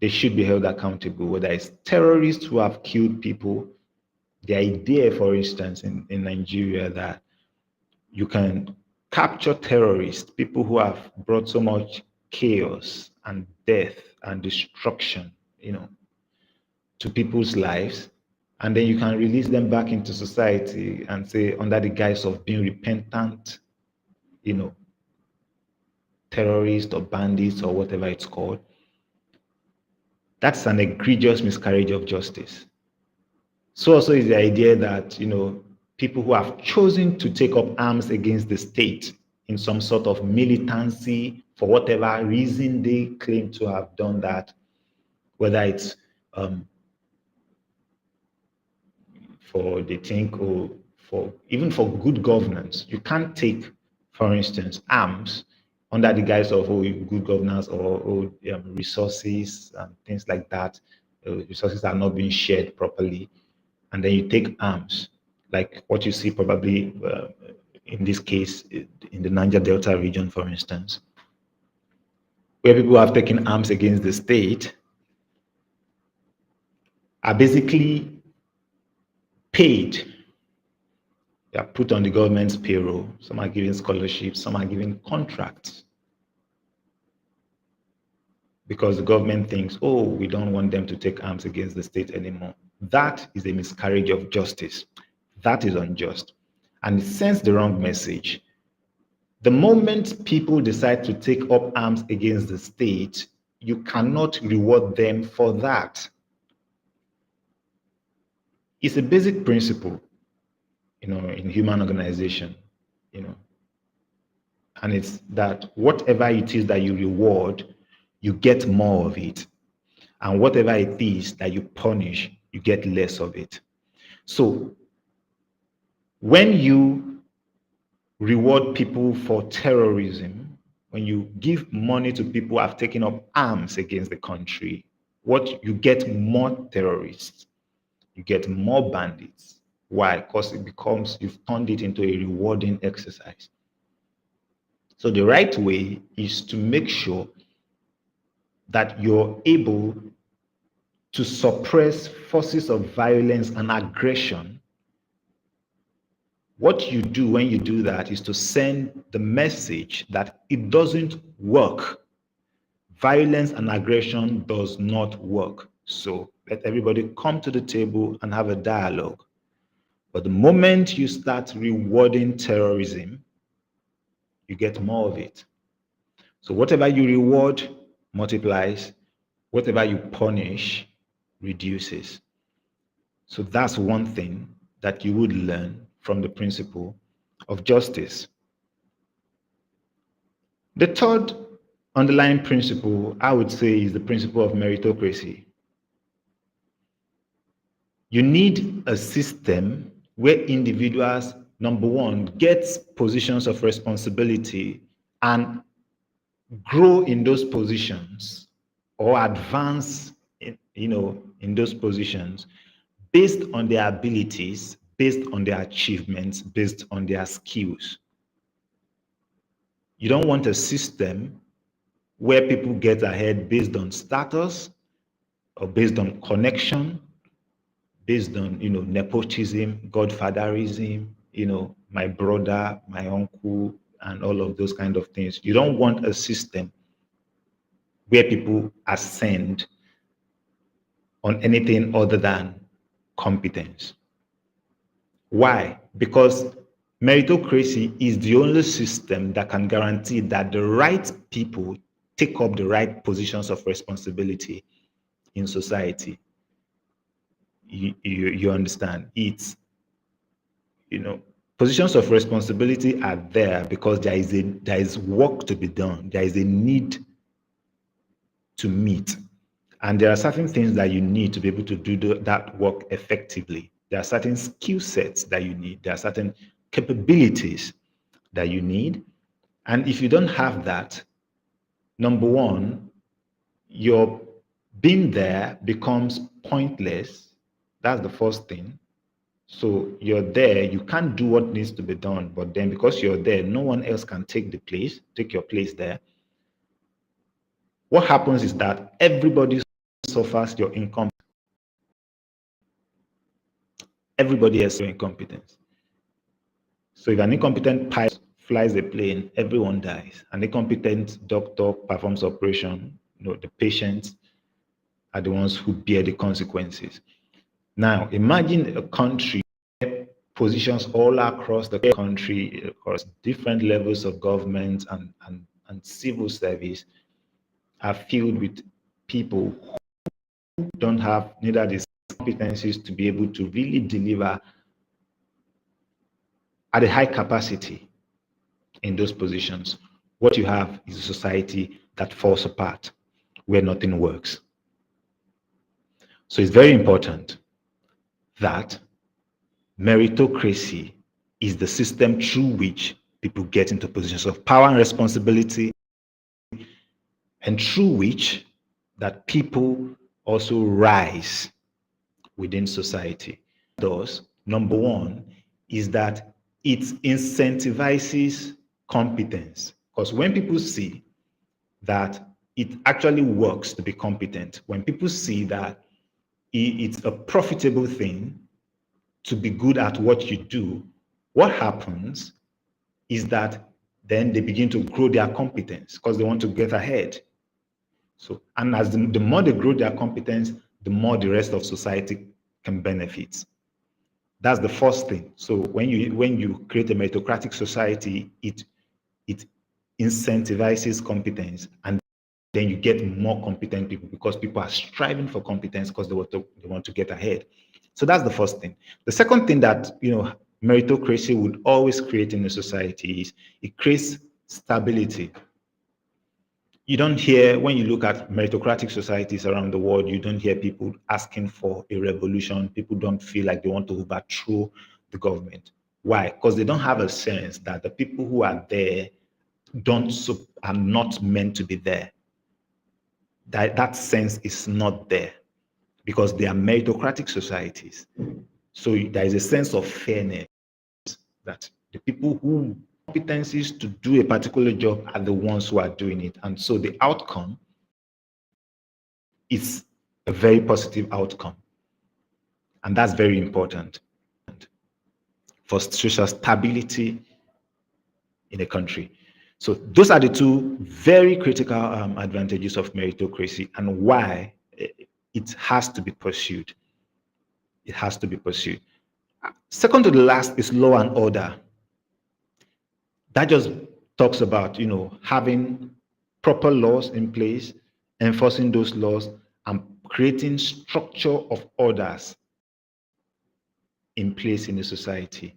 they should be held accountable, whether it's terrorists who have killed people. The idea, for instance, in Nigeria, that you can capture terrorists, people who have brought so much chaos and death and destruction, to people's lives, and then you can release them back into society and say, under the guise of being repentant, terrorists or bandits or whatever it's called. That's an egregious miscarriage of justice. So also is the idea that, people who have chosen to take up arms against the state in some sort of militancy, for whatever reason they claim to have done that, whether it's for they think, or for even for good governance, you can't take, for instance, arms under the guise of good governance or resources and things like that. Resources are not being shared properly, and then you take arms, like what you see probably in this case in the Niger Delta region, for instance, where people have taken arms against the state, are basically paid. They are put on the government's payroll. Some are given scholarships, some are given contracts, because the government thinks, oh, we don't want them to take arms against the state anymore. That is a miscarriage of justice. That is unjust. And it sends the wrong message. The moment people decide to take up arms against the state, you cannot reward them for that. It's a basic principle, in human organization, and it's that whatever it is that you reward, you get more of it. And whatever it is that you punish, you get less of it. So when you reward people for terrorism, when you give money to people who have taken up arms against the country, what you get more terrorists, you get more bandits. Why? Because you've turned it into a rewarding exercise. So the right way is to make sure that you're able to suppress forces of violence and aggression What you do when you do that is to send the message that it doesn't work. Violence and aggression does not work. So let everybody come to the table and have a dialogue. But the moment you start rewarding terrorism, you get more of it. So whatever you reward multiplies, whatever you punish reduces. So that's one thing that you would learn from the principle of justice. The third underlying principle, I would say, is the principle of meritocracy. You need a system where individuals, number one, get positions of responsibility and grow in those positions or advance in those positions based on their abilities, based on their achievements, based on their skills. You don't want a system where people get ahead based on status or based on connection, based on nepotism, godfatherism, my brother, my uncle, and all of those kind of things. You don't want a system where people ascend on anything other than competence. Why? Because meritocracy is the only system that can guarantee that the right people take up the right positions of responsibility in society. You understand? It's, positions of responsibility are there because there is work to be done. There is a need to meet. And there are certain things that you need to be able to do that work effectively. There are certain skill sets that you need. There are certain capabilities that you need. And if you don't have that, number one, your being there becomes pointless. That's the first thing. So you're there, you can't do what needs to be done, but then because you're there, no one else can take your place there. What happens is that everybody suffers your income. Everybody has your incompetence. So if an incompetent pilot flies a plane, everyone dies. An incompetent doctor performs operation, the patients are the ones who bear the consequences. Now, imagine a country where positions all across the country, across different levels of government and civil service, are filled with people who don't have neither the competencies to be able to really deliver at a high capacity in those positions. What you have is a society that falls apart, where nothing works. So it's very important that meritocracy is the system through which people get into positions of power and responsibility, and through which that people also rise within society. Thus, number one is that it incentivizes competence. Because when people see that it actually works to be competent, when people see that it's a profitable thing to be good at what you do, what happens is that then they begin to grow their competence because they want to get ahead. So, and as the more they grow their competence, the more the rest of society can benefit. That's the first thing. So when you create a meritocratic society, it incentivizes competence, and then you get more competent people because people are striving for competence because they want to get ahead. So that's the first thing. The second thing that meritocracy would always create in a society is it creates stability. You don't hear, when you look at meritocratic societies around the world, you don't hear people asking for a revolution. People don't feel like they want to overthrow the government. Why? Because they don't have a sense that the people who are there are not meant to be there. That sense is not there because they are meritocratic societies. So there is a sense of fairness that the people who competencies to do a particular job are the ones who are doing it. And so the outcome is a very positive outcome. And that's very important. for social stability in a country. So those are the two very critical advantages of meritocracy and why it has to be pursued. It has to be pursued. Second to the last is law and order. That just talks about, having proper laws in place, enforcing those laws, and creating structure of orders in place in the society.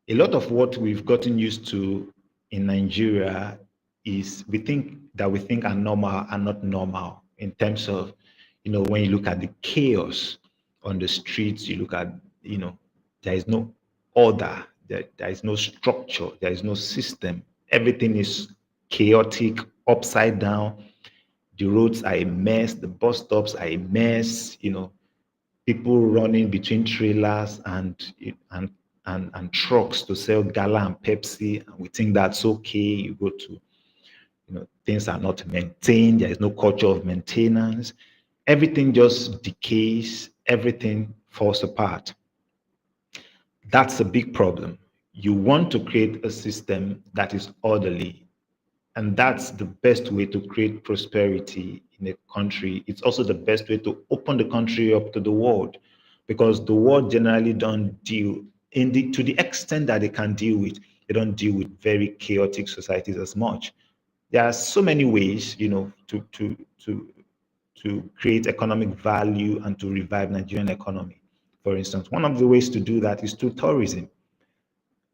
A lot of what we've gotten used to in Nigeria is we think are normal are not normal in terms of, when you look at the chaos on the streets, you look at, there is no order, there is no structure, there is no system. Everything is chaotic, upside down. The roads are a mess, the bus stops are a mess, people running between trailers and trucks to sell gala and Pepsi. And we think that's okay. You go to, things are not maintained. There is no culture of maintenance. Everything just decays. Everything falls apart. That's a big problem. You want to create a system that is orderly, and that's the best way to create prosperity in a country. It's also the best way to open the country up to the world, because the world generally don't deal to the extent that they can deal with. They don't deal with very chaotic societies as much. There are so many ways, to create economic value and to revive Nigerian economy. For instance, one of the ways to do that is through tourism.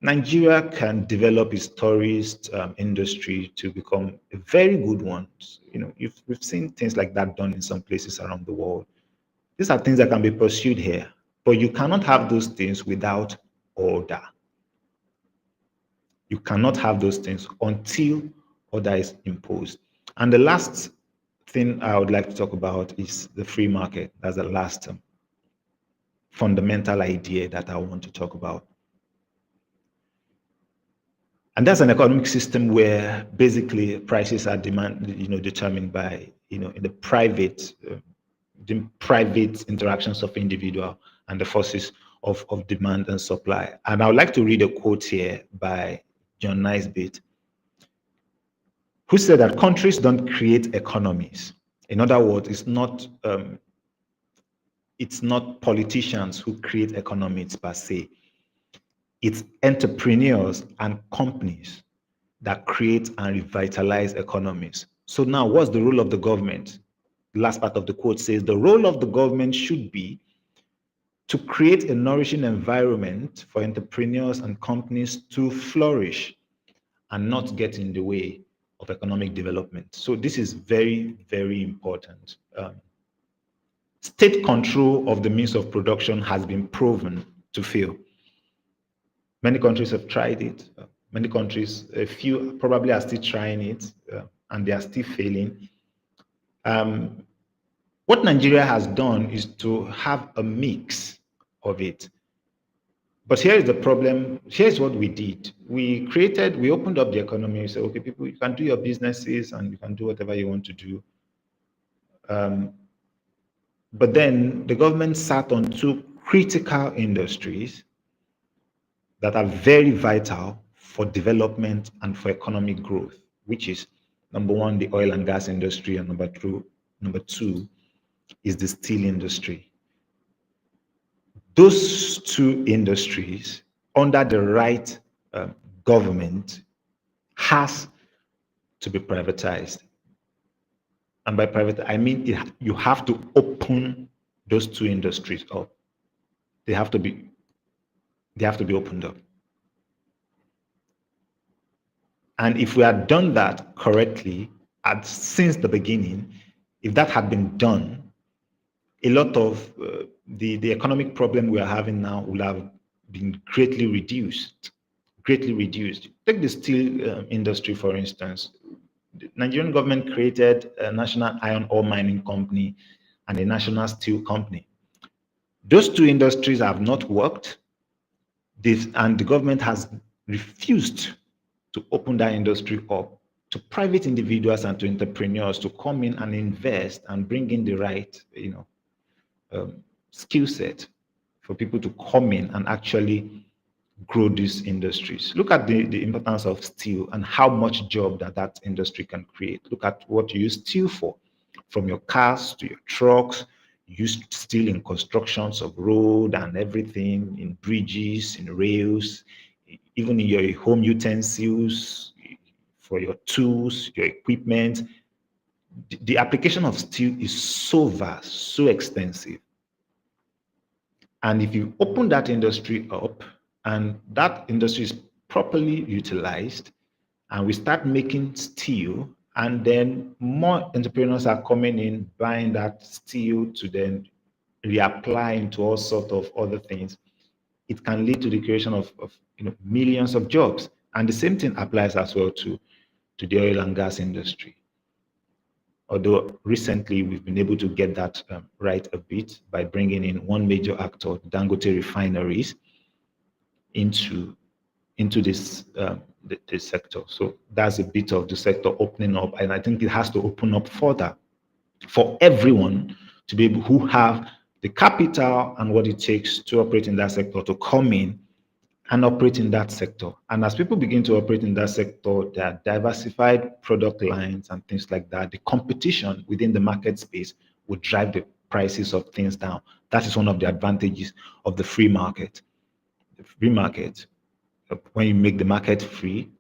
Nigeria can develop its tourist industry to become a very good one. We've seen things like that done in some places around the world. These are things that can be pursued here, but you cannot have those things without order. You cannot have those things until order is imposed. And the last thing I would like to talk about is the free market. That's the last fundamental idea that I want to talk about. And that's an economic system where basically prices are determined by, in the private interactions of individual and the forces of demand and supply. And I would like to read a quote here by John Naisbitt, who said that countries don't create economies. In other words, it's not politicians who create economies per se. It's entrepreneurs and companies that create and revitalize economies. So now, what's the role of the government? The last part of the quote says, the role of the government should be to create a nourishing environment for entrepreneurs and companies to flourish and not get in the way of economic development. So this is very, very important. State control of the means of production has been proven to fail. Many countries have tried it. Many countries, a few probably are still trying it, and they are still failing. What Nigeria has done is to have a mix of it. But here is the problem. Here's what we did. We opened up the economy. We said, okay, people, you can do your businesses and you can do whatever you want to do. But then the government sat on two critical industries that are very vital for development and for economic growth, which is number one, the oil and gas industry, and number two is the steel industry. Those two industries, under the right government, has to be privatized. And by private, I mean you have to open those two industries up. They have to be opened up. And if we had done that correctly since the beginning, if that had been done, a lot of the economic problem we are having now would have been greatly reduced. Greatly reduced. Take the steel industry, for instance. The Nigerian government created a national iron ore mining company and a national steel company. Those two industries have not worked, and the government has refused to open that industry up to private individuals and to entrepreneurs to come in and invest and bring in the right, skill set for people to come in and actually grow these industries. Look at the importance of steel and how much job that industry can create. Look at what you use steel for, from your cars to your trucks. You use steel in constructions of road and everything, in bridges, in rails, even in your home utensils, for your tools, your equipment. The application of steel is so vast, so extensive. And if you open that industry up and that industry is properly utilized, and we start making steel, and then more entrepreneurs are coming in, buying that steel to then reapply into all sorts of other things, it can lead to the creation of millions of jobs. And the same thing applies as well to the oil and gas industry. Although recently we've been able to get that right a bit by bringing in one major actor, Dangote refineries, into this sector. So that's a bit of the sector opening up, and I think it has to open up further for everyone to be able who have the capital and what it takes to operate in that sector to come in and operate in that sector. And as people begin to operate in that sector, there are diversified product lines and things like that. The competition within the market space will drive the prices of things down. That is one of the advantages of the free market. The free market, when you make the market free,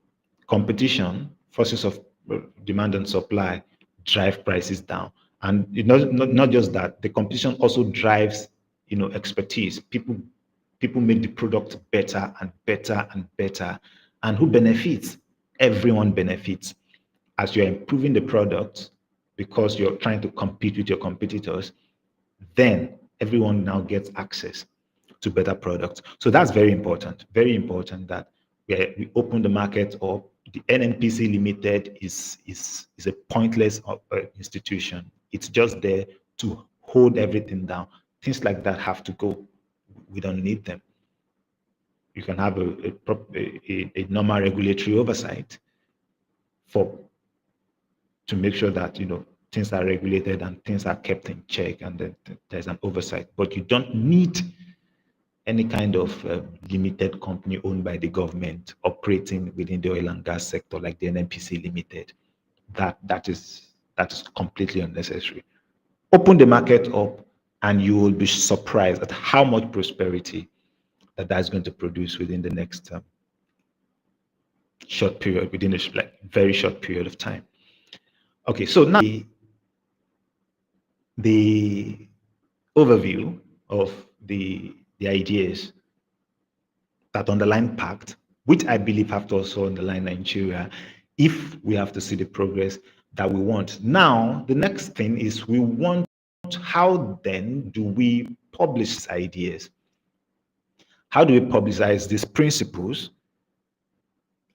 competition, forces of demand and supply drive prices down. And not just that, the competition also drives expertise. People make the product better and better and better. And who benefits? Everyone benefits. As you're improving the product because you're trying to compete with your competitors, then everyone now gets access to better products. So that's very important that we open the market up. The NNPC Limited is a pointless institution. It's just there to hold everything down. Things like that have to go. We don't need them. You can have a normal regulatory oversight for to make sure that things are regulated and things are kept in check, and then there's an oversight. But you don't need any kind of limited company owned by the government operating within the oil and gas sector like the NNPC Limited. That is completely unnecessary. Open the market up, and you will be surprised at how much prosperity that's going to produce within the next short period, within a very short period of time. Okay, so now the overview of the ideas that underline PACT, which I believe have to also underline Nigeria, if we have to see the progress that we want. Now, the next thing is we want, how then do we publish ideas? How do we publicize these principles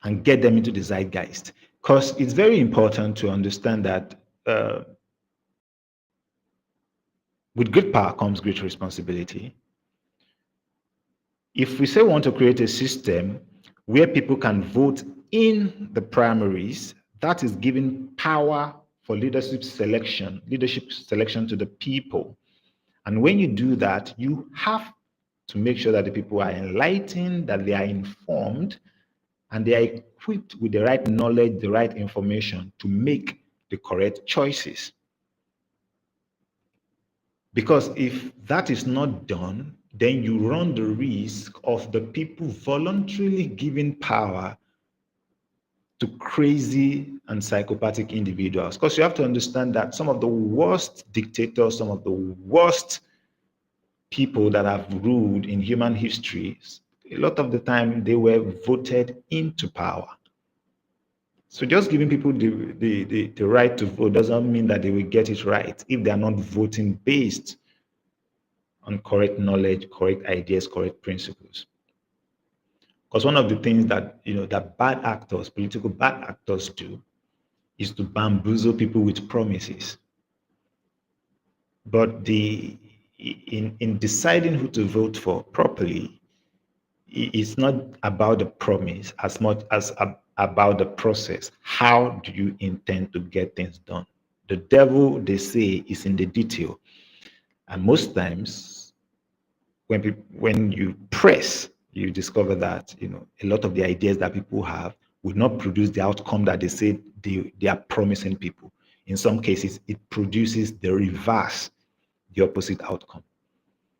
and get them into the zeitgeist? Because it's very important to understand that with great power comes great responsibility. If we say we want to create a system where people can vote in the primaries, that is giving power for leadership selection to the people. And when you do that, you have to make sure that the people are enlightened, that they are informed, and they are equipped with the right knowledge, the right information to make the correct choices. Because if that is not done, then you run the risk of the people voluntarily giving power to crazy and psychopathic individuals. Because you have to understand that some of the worst dictators, some of the worst people that have ruled in human history, a lot of the time they were voted into power. So just giving people the right to vote doesn't mean that they will get it right if they are not voting based on correct knowledge, correct ideas, correct principles. Because one of the things that that bad actors, political bad actors do, is to bamboozle people with promises. But in deciding who to vote for properly, it's not about the promise as much as about the process. How do you intend to get things done? The devil, they say, is in the detail. And most times, when you press you discover that a lot of the ideas that people have will not produce the outcome that they say they are promising people. In some cases, it produces the reverse, the opposite outcome.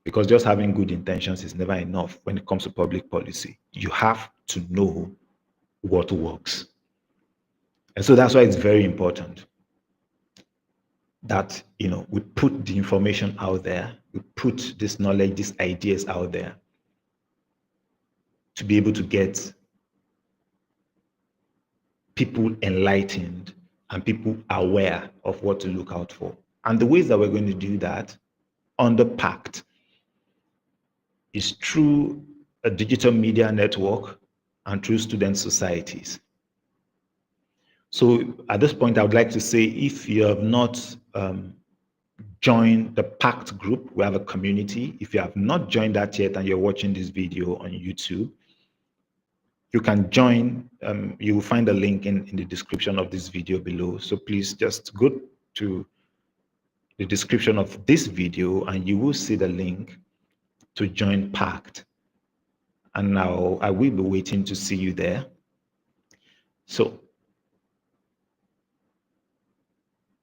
Because just having good intentions is never enough when it comes to public policy. You have to know what works. And so that's why it's very important that we put the information out there, we put this knowledge, these ideas out there to be able to get people enlightened and people aware of what to look out for. And the ways that we're going to do that under PACT is through a digital media network and through student societies. So at this point, I would like to say, if you have not joined the PACT group, we have a community. If you have not joined that yet and you're watching this video on YouTube, you can join. You will find a link in the description of this video below. So please just go to the description of this video and you will see the link to join PACT. And now I will be waiting to see you there. So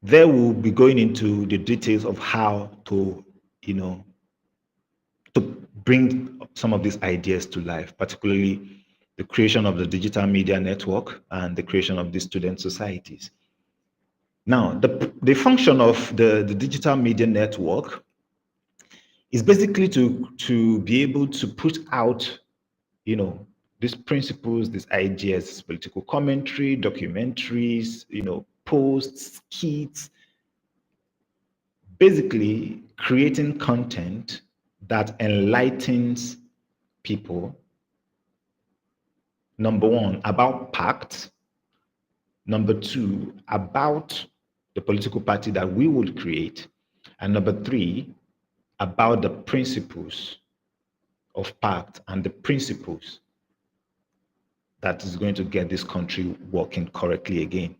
there we'll be going into the details of how to, to bring some of these ideas to life, particularly the creation of the digital media network and the creation of the student societies. Now, the function of the digital media network is basically to be able to put out, these principles, these ideas, political commentary, documentaries, posts, skits, basically creating content that enlightens people, number one, about PACT, number two, about the political party that we would create, and number three, about the principles of PACT and the principles that is going to get this country working correctly again.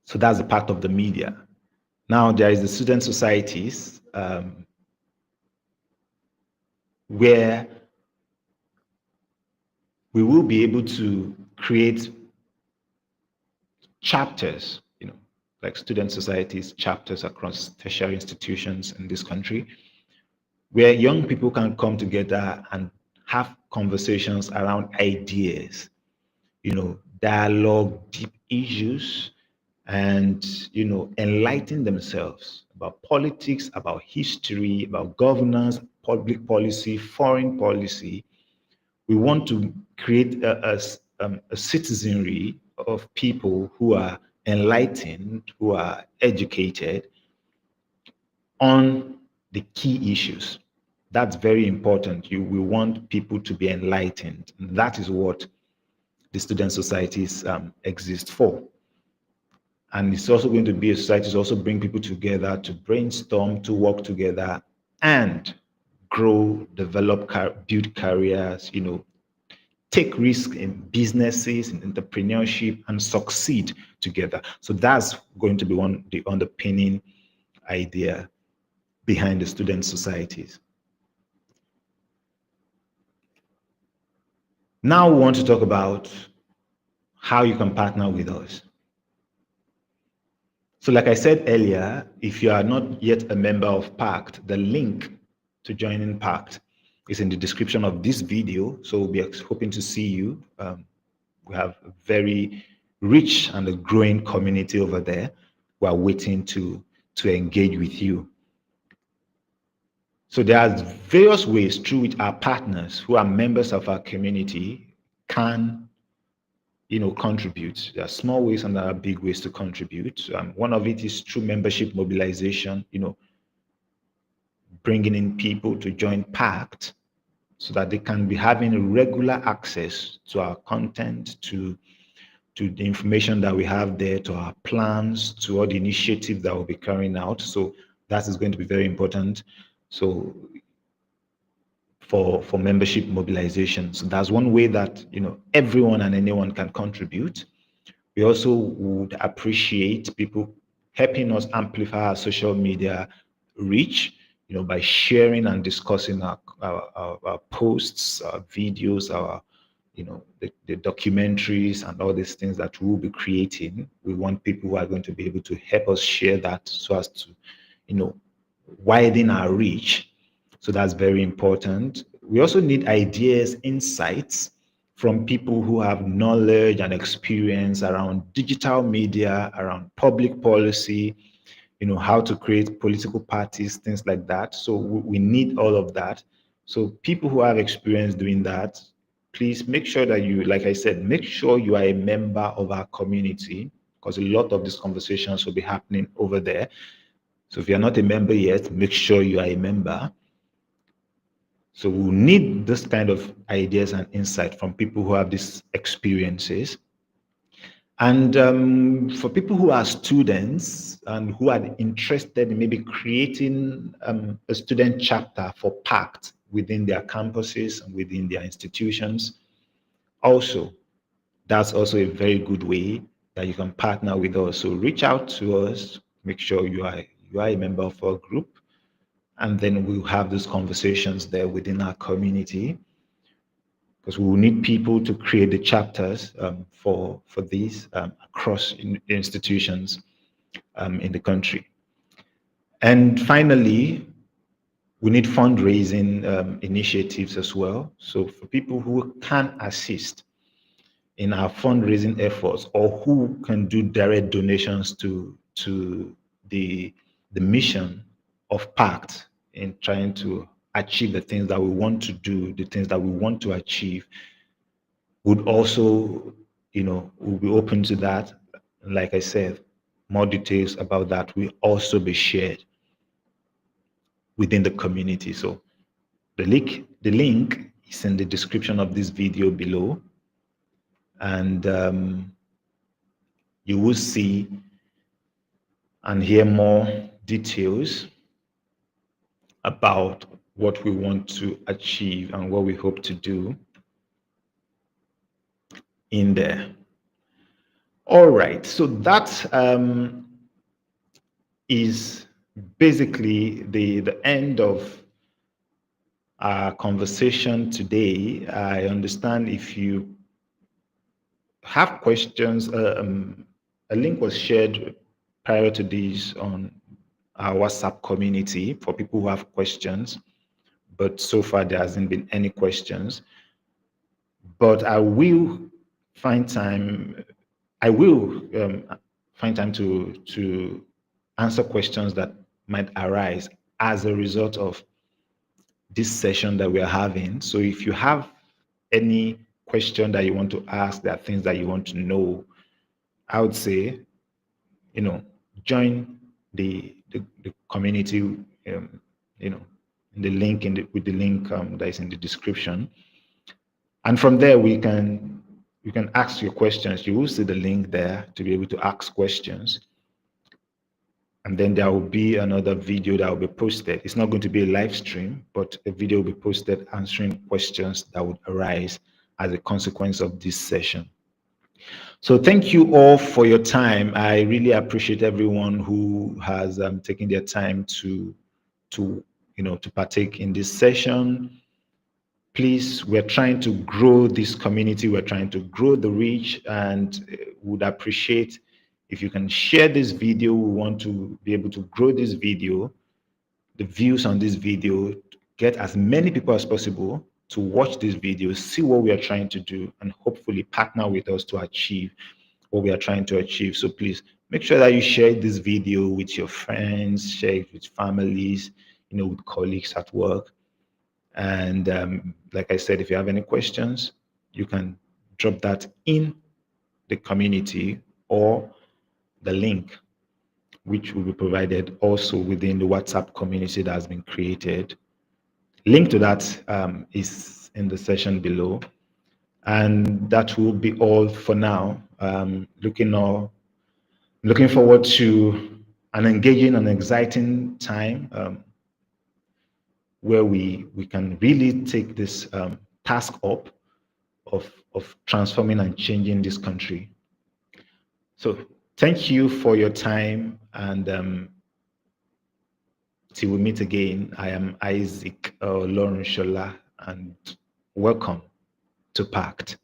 So that's the part of the media. Now there is the student societies where we will be able to create chapters, like student societies, chapters across tertiary institutions in this country, where young people can come together and have conversations around ideas, dialogue deep issues, and enlighten themselves about politics, about history, about governance, public policy, foreign policy. We want to create a citizenry of people who are enlightened, who are educated on the key issues. That's very important. We want people to be enlightened. And that is what the student societies exist for. And it's also going to be a society to also bring people together to brainstorm, to work together and grow, develop, build careers, take risks in businesses, in entrepreneurship, and succeed together. So that's going to be the underpinning idea behind the student societies. Now we want to talk about how you can partner with us. So like I said earlier, if you are not yet a member of PACT, the link to joining PACT is in the description of this video. So we'll be hoping to see you. We have a very rich and a growing community over there. We are waiting to engage with you. So there are various ways through which our partners who are members of our community can contribute. There are small ways and there are big ways to contribute. One of it is through membership mobilization, bringing in people to join PACT so that they can be having regular access to our content, to the information that we have there, to our plans, to all the initiatives that we'll be carrying out. So that is going to be very important. So for membership mobilization. So that's one way that everyone and anyone can contribute. We also would appreciate people helping us amplify our social media reach. by sharing and discussing our posts, our videos, our the documentaries and all these things that we'll be creating. We want people who are going to be able to help us share that so as to, widen our reach. So that's very important. We also need ideas, insights from people who have knowledge and experience around digital media, around public policy, how to create political parties, things like that. So we need all of that. So people who have experience doing that, please make sure that you, like I said, make sure you are a member of our community, because a lot of these conversations will be happening over there. So if you're not a member yet, make sure you are a member. So we'll need this kind of ideas and insight from people who have these experiences. And for people who are students and who are interested in maybe creating a student chapter for PACT within their campuses and within their institutions, also, that's also a very good way that you can partner with us. So reach out to us, make sure you are a member of our group, and then we'll have those conversations there within our community, because we will need people to create the chapters for these across institutions in the country. And finally, we need fundraising initiatives as well. So for people who can assist in our fundraising efforts, or who can do direct donations to the mission of PACT in trying to achieve the things that we want to do, the things that we want to achieve, would also, will be open to that. Like I said, more details about that will also be shared within the community. So the link is in the description of this video below, and you will see and hear more details about what we want to achieve and what we hope to do in there. All right, so that is basically the end of our conversation today. I understand if you have questions, a link was shared prior to this on our WhatsApp community for people who have questions, but so far there hasn't been any questions. But I will find time. I will find time to answer questions that might arise as a result of this session that we are having. So if you have any question that you want to ask, there are things that you want to know, I would say, join the community, in the link with the link that is in the description, and from there you can ask your questions. You will see the link there to be able to ask questions, and then there will be another video that will be posted. It's not going to be a live stream, but a video will be posted answering questions that would arise as a consequence of this session. So thank you all for your time. I really appreciate everyone who has taken their time to partake in this session. Please, we're trying to grow this community. We're trying to grow the reach, and would appreciate if you can share this video. We want to be able to grow this video, the views on this video, get as many people as possible to watch this video, see what we are trying to do, and hopefully partner with us to achieve what we are trying to achieve. So please make sure that you share this video with your friends, share it with families, with colleagues at work. And like I said, if you have any questions, you can drop that in the community or the link, which will be provided also within the WhatsApp community that has been created. Link to that is in the session below. And that will be all for now. Looking forward to an engaging and exciting time where we can really take this task up of transforming and changing this country. So thank you for your time, and Till we meet again, I am Isaac Lauren Shola, and welcome to PACT.